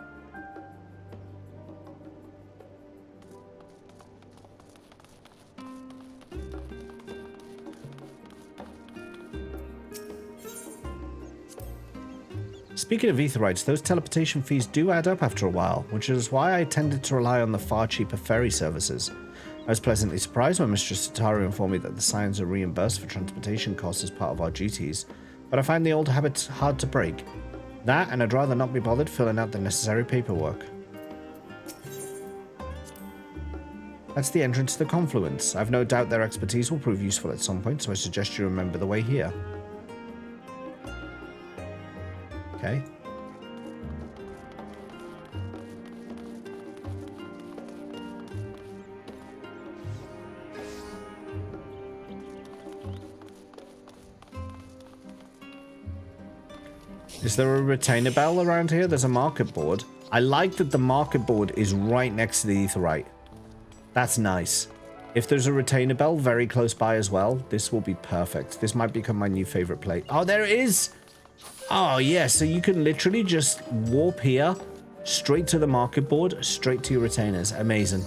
Speaking of aetherites, those teleportation fees do add up after a while, which is why I tended to rely on the far cheaper ferry services. I was pleasantly surprised when Mistress Tataru informed me that the Scions are reimbursed for transportation costs as part of our duties, but I find the old habits hard to break. That, and I'd rather not be bothered filling out the necessary paperwork. That's the entrance to the Confluence. I've no doubt their expertise will prove useful at some point, so I suggest you remember the way here. Okay. Is there a retainer bell around here? There's a market board. I like that the market board is right next to the aetherite. That's nice. If there's a retainer bell very close by as well, this will be perfect. This might become my new favorite place. Oh, there it is! Oh, yeah, so you can literally just warp here, straight to the market board, straight to your retainers. Amazing.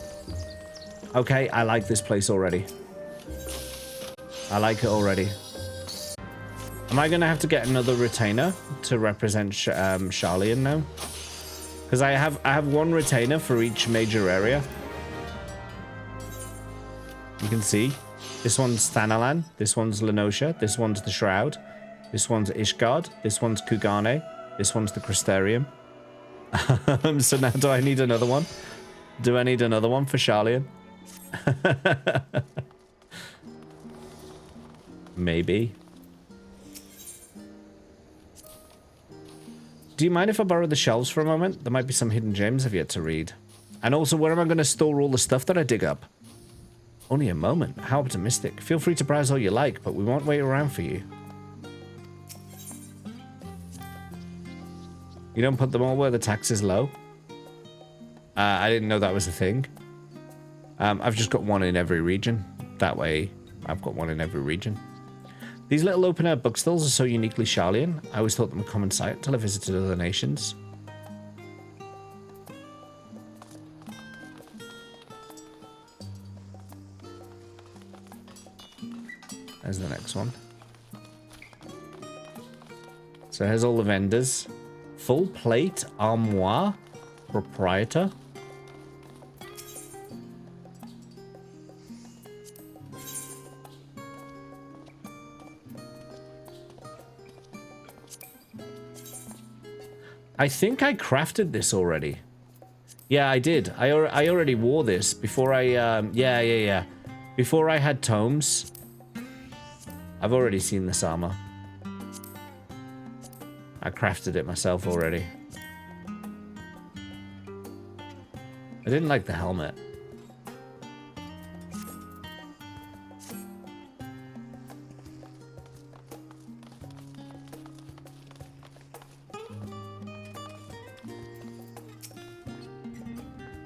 Okay, I like this place already. I like it already. Am I going to have to get another retainer to represent Sharlayan now? Because I have one retainer for each major area. You can see. This one's Thanalan. This one's Lenosha. This one's the Shroud. This one's Ishgard. This one's Kugane. This one's the Crystarium. So now do I need another one? Do I need another one for Sharlayan? Maybe. Do you mind if I borrow the shelves for a moment? There might be some hidden gems I've yet to read. And also, where am I going to store all the stuff that I dig up? Only a moment. How optimistic. Feel free to browse all you like, but we won't wait around for you. You don't put them all where the tax is low? I didn't know that was a thing. I've just got one in every region. That way, I've got one in every region. These little open-air bookstalls are so uniquely Sharlayan. I always thought them a common sight until I visited other nations. There's the next one. So here's all the vendors. Full plate armoire proprietor. I think I crafted this already. Yeah, I did. I already wore this before I yeah. Before I had tomes. I've already seen this armor. I crafted it myself already. I didn't like the helmet.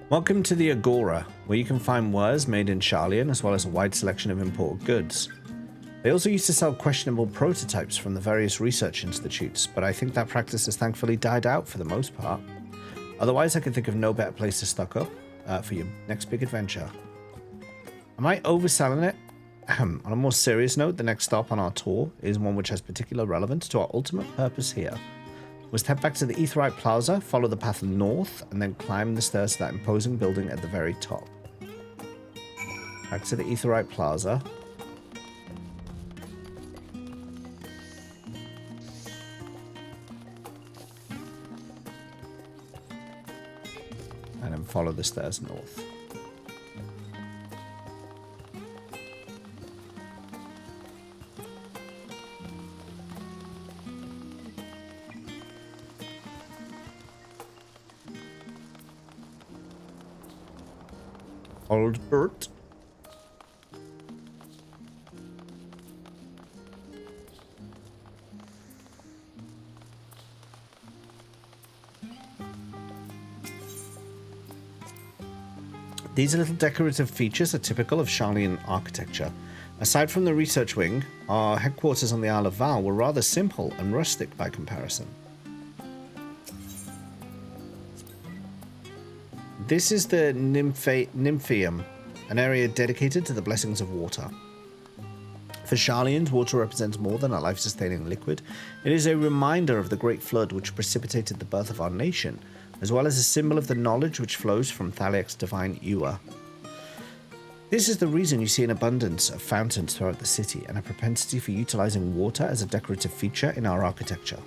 Welcome to the Agora, where you can find wares made in Sharlayan as well as a wide selection of imported goods. They also used to sell questionable prototypes from the various research institutes, but I think that practice has thankfully died out for the most part. Otherwise, I can think of no better place to stock up for your next big adventure. Am I overselling it? On a more serious note, the next stop on our tour is one which has particular relevance to our ultimate purpose here. Was to head back to the Aetheryte Plaza, follow the path north, and then climb the stairs to that imposing building at the very top. Back to the Aetheryte Plaza. And then follow the stairs north. Old Bert. These little decorative features are typical of Sharlayan architecture. Aside from the research wing, our headquarters on the Isle of Val were rather simple and rustic by comparison. This is the Nymphaeum, an area dedicated to the blessings of water. For Sharlayans, water represents more than a life-sustaining liquid. It is a reminder of the great flood which precipitated the birth of our nation, as well as a symbol of the knowledge which flows from Thaliak's divine Ewa. This is the reason you see an abundance of fountains throughout the city and a propensity for utilizing water as a decorative feature in our architecture.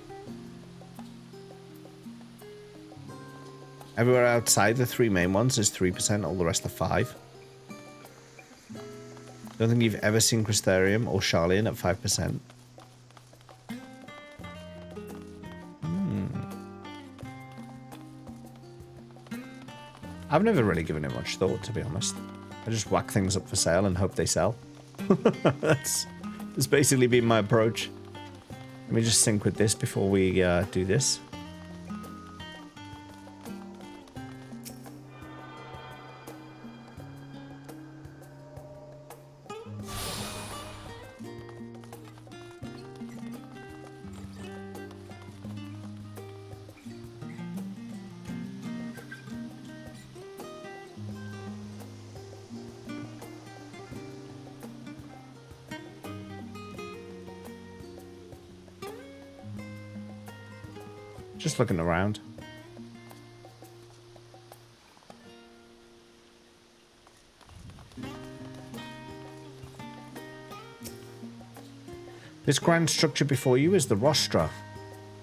Everywhere outside the three main ones is 3%, all the rest are 5%. Don't think you've ever seen Crystarium or Sharlayan at 5%. I've never really given it much thought, to be honest. I just whack things up for sale and hope they sell. That's basically been my approach. Let me just sync with this before we do this. Just looking around. This grand structure before you is the Rostra.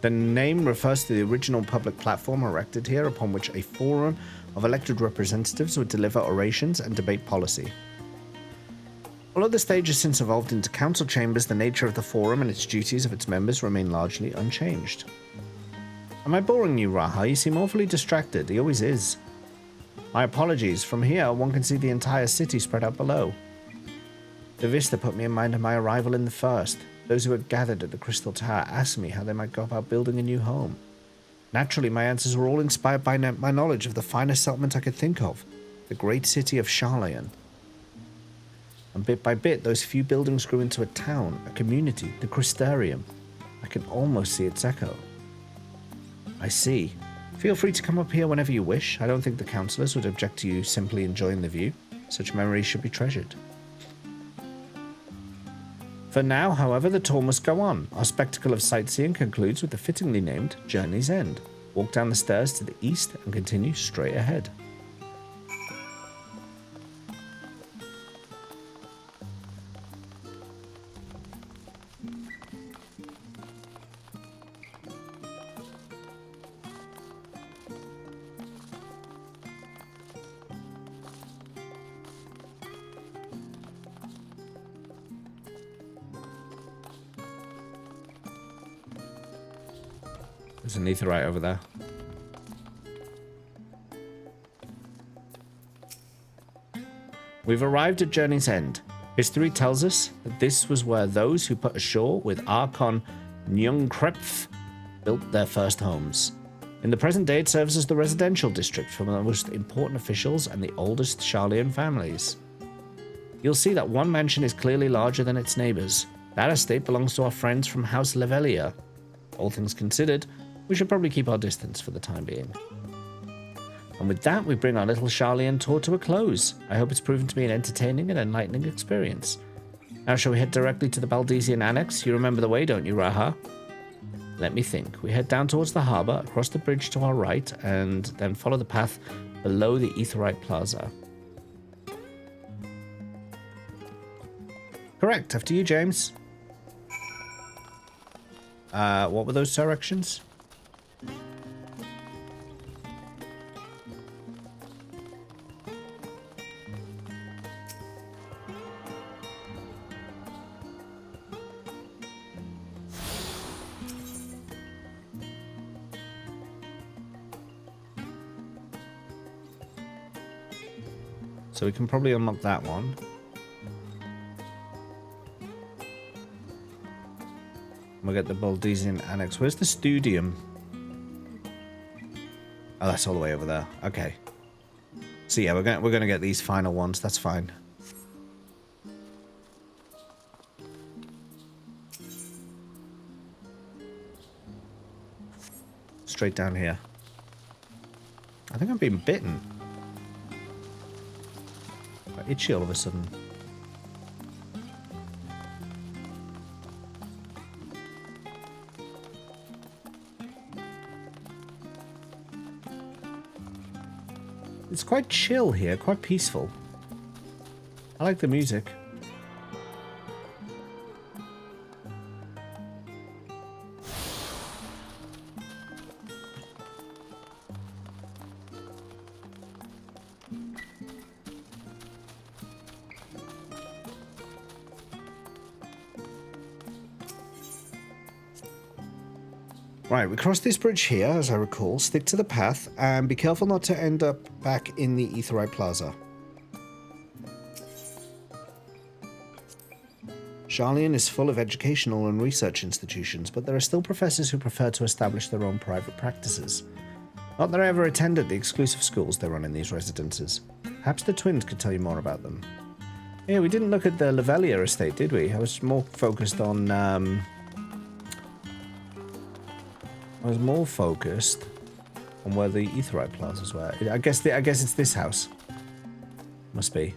The name refers to the original public platform erected here upon which a forum of elected representatives would deliver orations and debate policy. Although the stage has since evolved into council chambers, the nature of the forum and its duties of its members remain largely unchanged. Am I boring you, Raha? You seem awfully distracted. He always is. My apologies. From here, one can see the entire city spread out below. The vista put me in mind of my arrival in the first. Those who had gathered at the Crystal Tower asked me how they might go about building a new home. Naturally, my answers were all inspired by my knowledge of the finest settlement I could think of, the great city of Sharlayan. And bit by bit, those few buildings grew into a town, a community, the Crystarium. I can almost see its echo. I see. Feel free to come up here whenever you wish. I don't think the councillors would object to you simply enjoying the view. Such memories should be treasured. For now, however, the tour must go on. Our spectacle of sightseeing concludes with the fittingly named Journey's End. Walk down the stairs to the east and continue straight ahead. There's an aetheryte over there. We've arrived at Journey's End. History tells us that this was where those who put ashore with Archon Nyungkrepf built their first homes. In the present day, it serves as the residential district for the most important officials and the oldest Sharlayan families. You'll see that one mansion is clearly larger than its neighbors. That estate belongs to our friends from House Levelia. All things considered, we should probably keep our distance for the time being. And with that, we bring our little Sharlayan tour to a close. I hope it's proven to be an entertaining and enlightening experience. Now shall we head directly to the Baldesian Annex? You remember the way, don't you, Raha? Let me think. We head down towards the harbour, across the bridge to our right, and then follow the path below the Aetheryte Plaza. Correct. After you, James. What were those directions? So we can probably unlock that one. We'll get the Baldesian Annex. Where's the Studium? Oh, that's all the way over there. Okay. So yeah, we're gonna get these final ones. That's fine. Straight down here. I think I'm being bitten. Quite itchy all of a sudden. It's quite chill here, quite peaceful. I like the music. Right, we cross this bridge here, as I recall. Stick to the path, and be careful not to end up back in the Aetheryte Plaza. Sharlayan is full of educational and research institutions, but there are still professors who prefer to establish their own private practices. Not that I ever attended the exclusive schools they run in these residences. Perhaps the twins could tell you more about them. Yeah, we didn't look at the Levelia estate, did we? I was more focused on, on where the Aetheryte plazas were. I guess it's this house. Must be.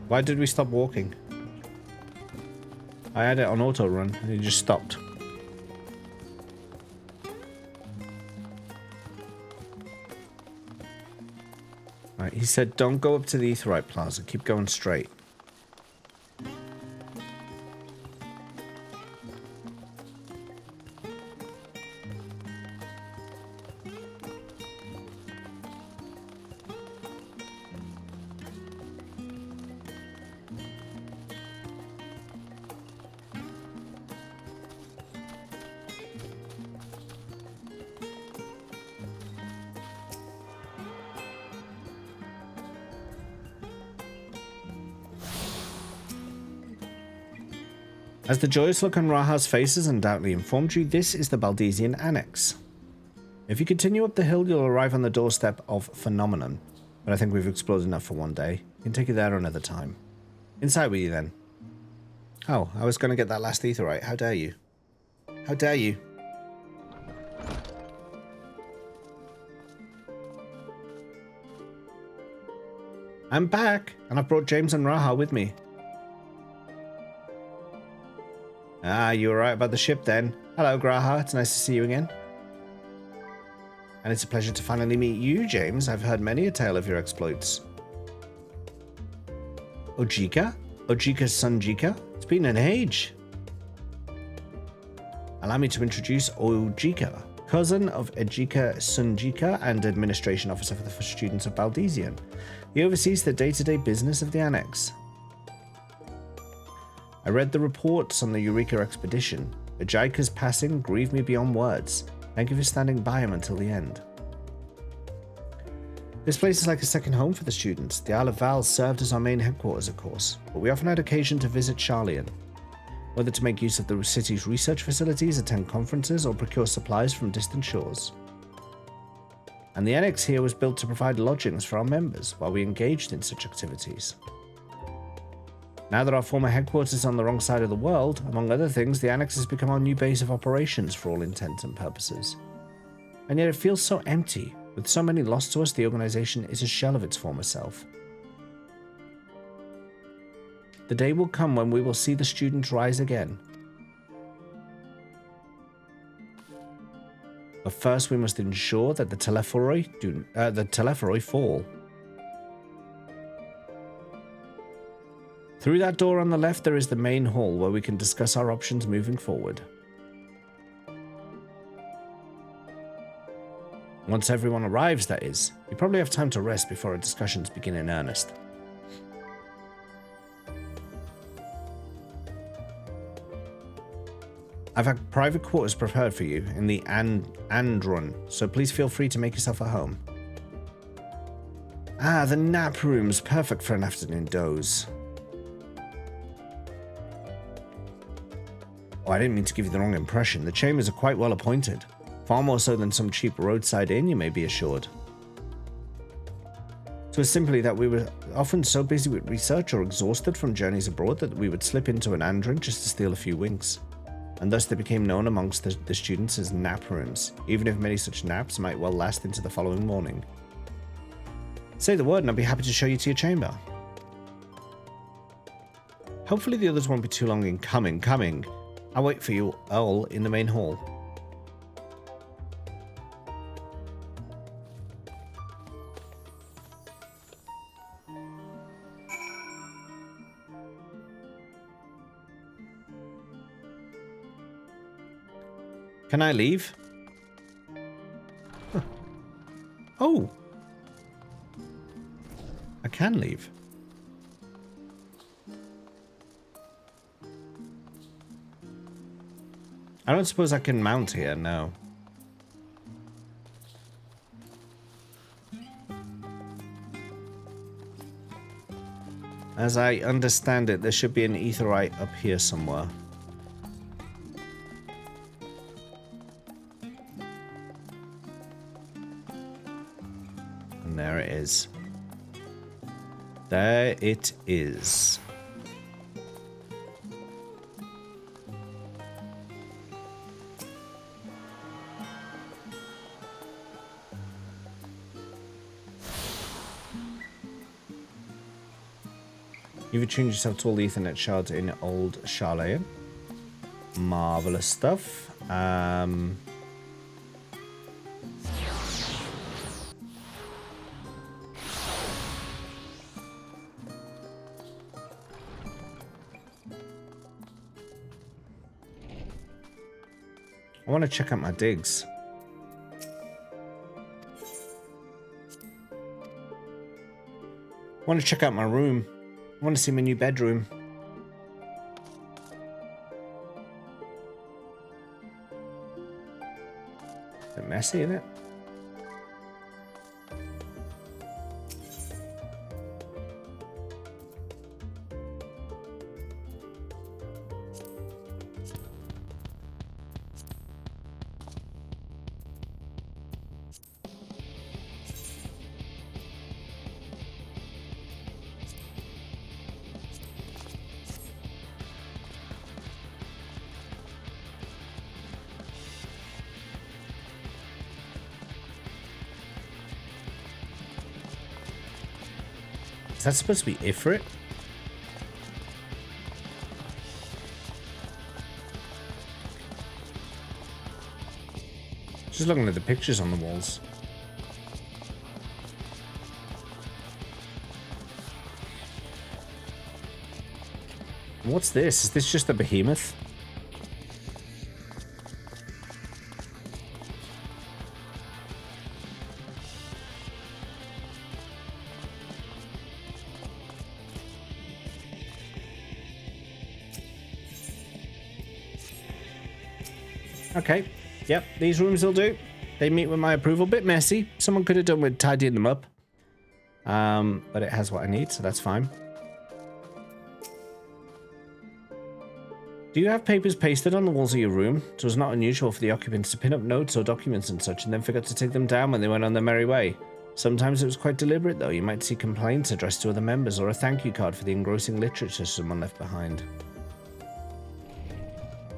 Why did we stop walking? I had it on auto run and it just stopped. Right, he said don't go up to the Aetheryte Plaza, keep going straight. As the joyous look on Raha's face has undoubtedly informed you, this is the Baldesian Annex. If you continue up the hill, you'll arrive on the doorstep of Phenomenon, but I think we've explored enough for one day. You can take it there another time. Inside with you then. Oh, I was going to get that last Aetheryte. How dare you? How dare you? I'm back, and I've brought James and Raha with me. Ah, you were right about the ship then. Hello, Graha. It's nice to see you again. And it's a pleasure to finally meet you, James. I've heard many a tale of your exploits. Ojika? Ojika's son Jika? It's been an age. Allow me to introduce Ojika, cousin of Ejika Sunjika and administration officer for the students of Baldesian. He oversees the day-to-day business of the Annex. I read the reports on the Eureka expedition. Ejika's passing grieved me beyond words. Thank you for standing by him until the end. This place is like a second home for the students. The Isle of Val served as our main headquarters, of course, but we often had occasion to visit Sharlayan, whether to make use of the city's research facilities, attend conferences, or procure supplies from distant shores. And the Annex here was built to provide lodgings for our members while we engaged in such activities. Now that our former headquarters is on the wrong side of the world, among other things, the Annex has become our new base of operations for all intents and purposes. And yet it feels so empty. With so many lost to us, the organization is a shell of its former self. The day will come when we will see the students rise again. But first we must ensure that the Telephoroi fall. Through that door on the left, there is the main hall where we can discuss our options moving forward. Once everyone arrives, that is. We probably have time to rest before our discussions begin in earnest. I've had private quarters prepared for you in the Andron, so please feel free to make yourself at home. Ah, the nap room's perfect for an afternoon doze. Oh, I didn't mean to give you the wrong impression. The chambers are quite well appointed. Far more so than some cheap roadside inn, you may be assured. It was simply that we were often so busy with research or exhausted from journeys abroad that we would slip into an andron just to steal a few winks. And thus they became known amongst the students as nap rooms, even if many such naps might well last into the following morning. Say the word and I'll be happy to show you to your chamber. Hopefully the others won't be too long in coming. I'll wait for you all in the main hall. Can I leave? Huh. Oh! I can leave. I don't suppose I can mount here, no. As I understand it, there should be an Aetheryte up here somewhere. And there it is. There it is. You've attuned yourself to all the Ethernet shards in old Sharlayan. Marvelous stuff. I want to check out my digs. I want to check out my room. I want to see my new bedroom. A bit messy, isn't it? Is that supposed to be Ifrit? Just looking at the pictures on the walls. What's this? Is this just a behemoth? Okay, yep, these rooms will do. They meet with my approval. Bit messy. Someone could have done with tidying them up. But it has what I need, so that's fine. Do you have papers pasted on the walls of your room? So it's not unusual for the occupants to pin up notes or documents and such and then forgot to take them down when they went on their merry way. Sometimes it was quite deliberate though. You might see complaints addressed to other members or a thank you card for the engrossing literature someone left behind.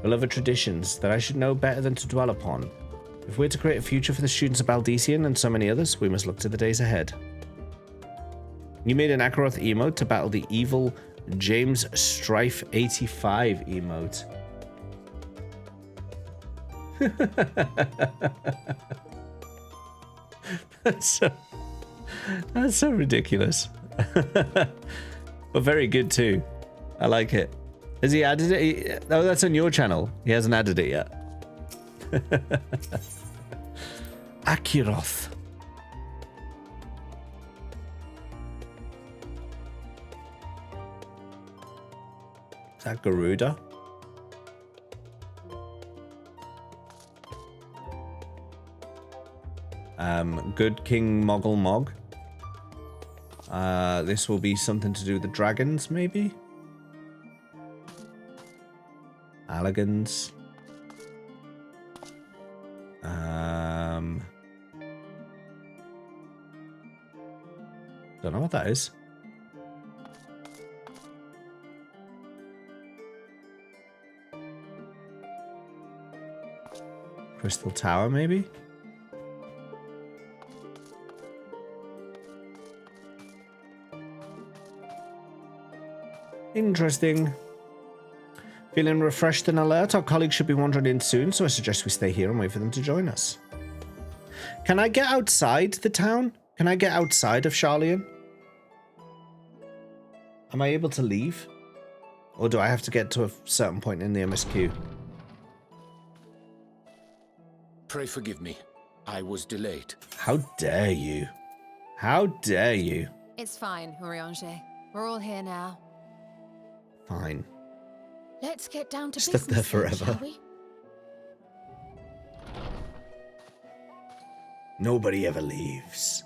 Beloved traditions that I should know better than to dwell upon. If we're to create a future for the students of Baldician and so many others, we must look to the days ahead. You made an Akaroth emote to battle the evil James Strife 85 emote. That's so ridiculous. But very good too. I like it. Has he added it? Oh, that's on your channel. He hasn't added it yet. Akiroth. Is that Garuda? Good King Moggle Mog. This will be something to do with the dragons, maybe? Alligans. Don't know what that is. Crystal Tower, maybe? Interesting. Feeling refreshed and alert? Our colleagues should be wandering in soon, so I suggest we stay here and wait for them to join us. Can I get outside the town? Can I get outside of Sharlayan? Am I able to leave? Or do I have to get to a certain point in the MSQ? Pray forgive me. I was delayed. How dare you? How dare you? It's fine, Urianger. We're all here now. Fine. Let's get down to Stuck business, there forever. shall we? Nobody ever leaves.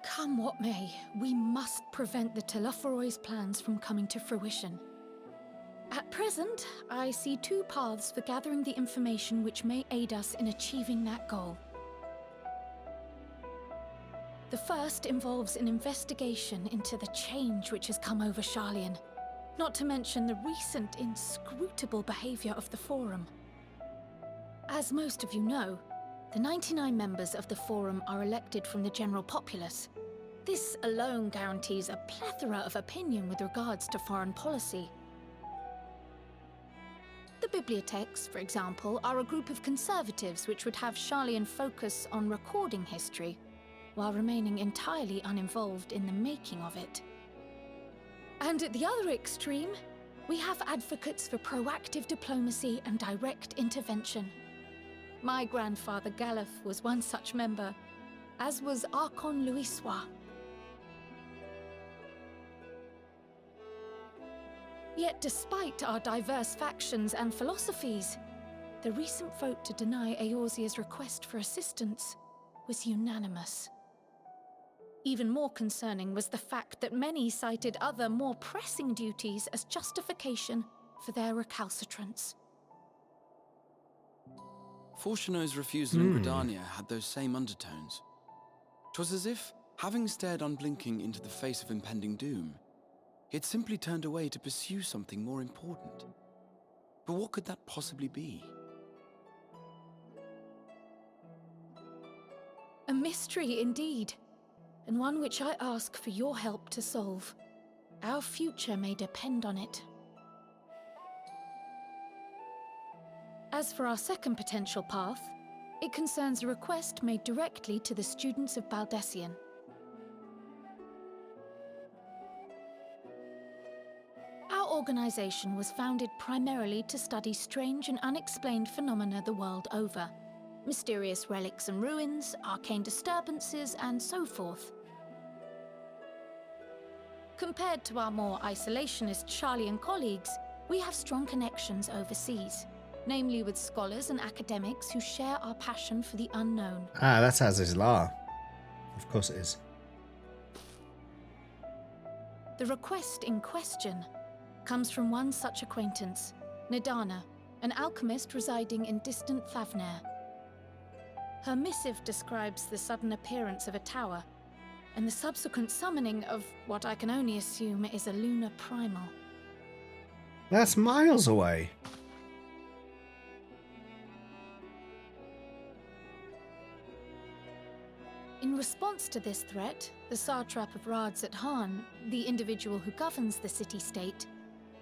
Come what may, we must prevent the Telophoroi's plans from coming to fruition. At present, I see two paths for gathering the information which may aid us in achieving that goal. The first involves an investigation into the change which has come over Sharlayan, not to mention the recent inscrutable behavior of the Forum. As most of you know, the 99 members of the Forum are elected from the general populace. This alone guarantees a plethora of opinion with regards to foreign policy. The bibliotheques, for example, are a group of conservatives which would have Sharlayan focus on recording history, while remaining entirely uninvolved in the making of it. And at the other extreme, we have advocates for proactive diplomacy and direct intervention. My grandfather Galef was one such member, as was Archon Louisois. Yet despite our diverse factions and philosophies, the recent vote to deny Eorzea's request for assistance was unanimous. Even more concerning was the fact that many cited other, more pressing duties as justification for their recalcitrance. Fortuno's refusal in Gridania had those same undertones. 'Twas as if, having stared unblinking into the face of impending doom, he had simply turned away to pursue something more important. But what could that possibly be? A mystery indeed, and one which I ask for your help to solve. Our future may depend on it. As for our second potential path, it concerns a request made directly to the students of Baldessian. Our organization was founded primarily to study strange and unexplained phenomena the world over. Mysterious relics and ruins, arcane disturbances, and so forth. Compared to our more isolationist Sharlayan colleagues, we have strong connections overseas, namely with scholars and academics who share our passion for the unknown. Ah, that's Azizlar. Of course it is. The request in question comes from one such acquaintance, Nadana, an alchemist residing in distant Thavnair. Her missive describes the sudden appearance of a tower, and the subsequent summoning of what I can only assume is a lunar primal. That's miles away. In response to this threat, the Satrap of Radzat-Han, the individual who governs the city-state,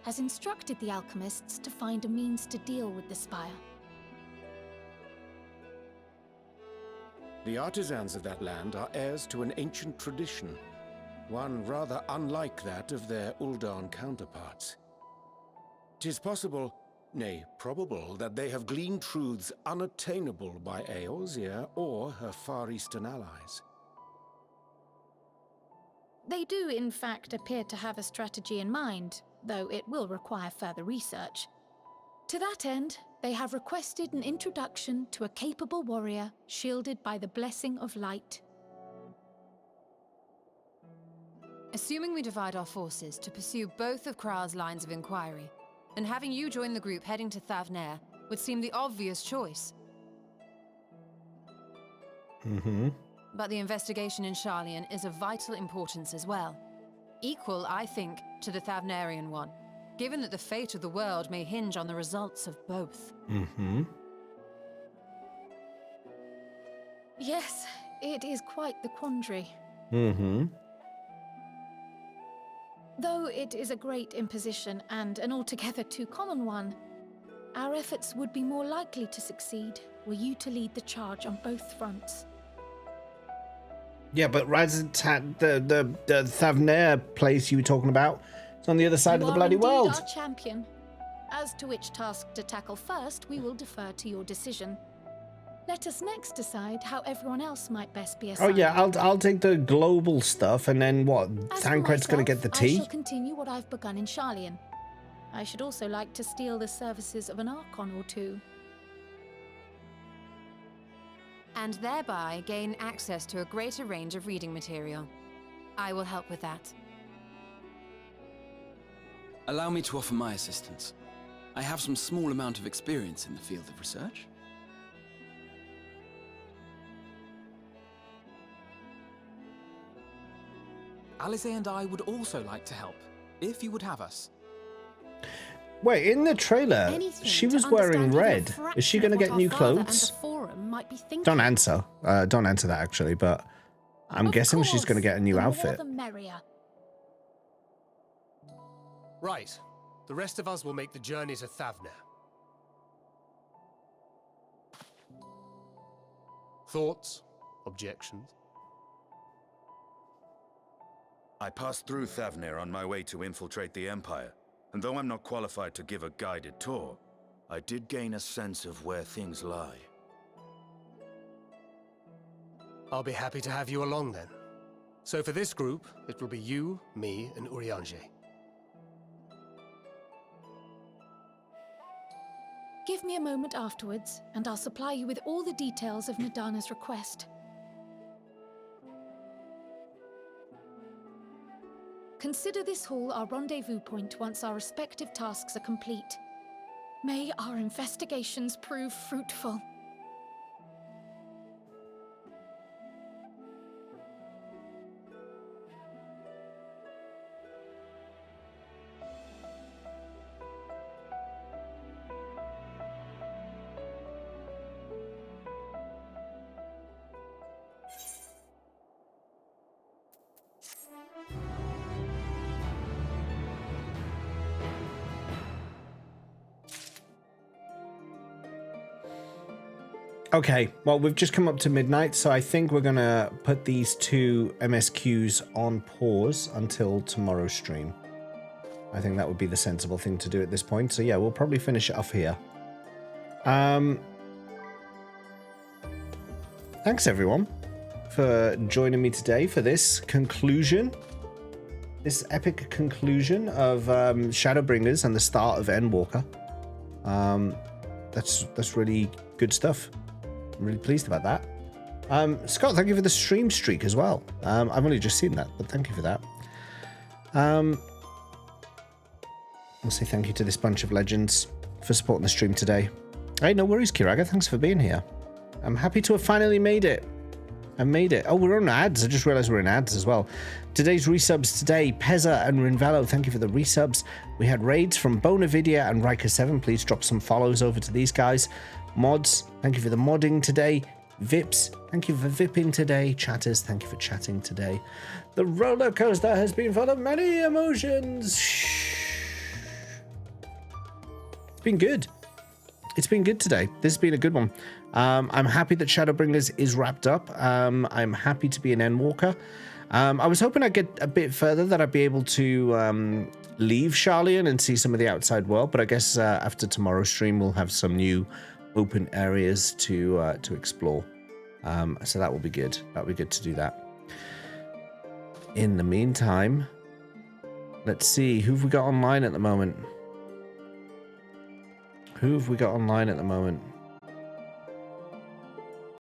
has instructed the alchemists to find a means to deal with the spire. The artisans of that land are heirs to an ancient tradition, one rather unlike that of their Uldan counterparts. 'Tis possible, nay, probable, that they have gleaned truths unattainable by Eorzea or her Far Eastern allies. They do, in fact, appear to have a strategy in mind, though it will require further research. To that end, they have requested an introduction to a capable warrior shielded by the blessing of light. Assuming we divide our forces to pursue both of Kral's lines of inquiry, and having you join the group heading to Thavnair would seem the obvious choice. But the investigation in Sharlayan is of vital importance as well. Equal, I think, to the Thavnairian one, given that the fate of the world may hinge on the results of both. Yes, it is quite the quandary. Though it is a great imposition and an altogether too common one, our efforts would be more likely to succeed were you to lead the charge on both fronts. Yeah, but the Thavnair place you were talking about, it's on the other side of the bloody world. Our champion. As to which task to tackle first, we will defer to your decision. Let us next decide how everyone else might best be assigned. Oh yeah, I'll take the global stuff, and then what? Thancred's gonna get the tea? I shall continue what I've begun in Sharlayan. I should also like to steal the services of an Archon or two. And thereby gain access to a greater range of reading material. I will help with that. Allow me to offer my assistance. I have some small amount of experience in the field of research. Alice and I would also like to help, if you would have us. Wait, in the trailer, she was wearing red. Is she going to get new clothes? Don't answer. Don't answer that, actually, but I'm guessing she's going to get a new outfit. The merrier. Right. The rest of us will make the journey to Thavner. Thoughts? Objections? I passed through Thavner on my way to infiltrate the Empire, and though I'm not qualified to give a guided tour, I did gain a sense of where things lie. I'll be happy to have you along then. So for this group, it will be you, me, and Urianger. Give me a moment afterwards, and I'll supply you with all the details of Nadana's request. Consider this hall our rendezvous point once our respective tasks are complete. May our investigations prove fruitful. Okay, well, we've just come up to midnight, so I think we're going to put these two MSQs on pause until tomorrow's stream. I think that would be the sensible thing to do at this point. So yeah, we'll probably finish it off here. Thanks, everyone, for joining me today for this conclusion. This epic conclusion of Shadowbringers and the start of Endwalker. That's really good stuff. I'm really pleased about that. Scott, thank you for the stream streak as well. I've only just seen that, but thank you for that. I'll say thank you to this bunch of legends for supporting the stream today. Hey, no worries, Kiraga. Thanks for being here. I'm happy to have finally made it. I made it. Oh, we're on ads. I just realized we're in ads as well. Today's resubs today, Pezza and Rinvello, thank you for the resubs. We had raids from Bonavidia and Riker7. Please drop some follows over to these guys. Mods, thank you for the modding today. Vips, thank you for vipping today. Chatters, thank you for chatting today. The roller coaster has been full of many emotions. It's been good. It's been good today. This has been a good one. I'm happy that Shadowbringers is wrapped up. I'm happy to be an Endwalker. I was hoping I'd get a bit further, that I'd be able to leave Sharlayan and see some of the outside world, but I guess after tomorrow's stream we'll have some new open areas to explore. So that will be good. That'll be good to do that. In the meantime, let's see, who have we got online at the moment? Who have we got online at the moment?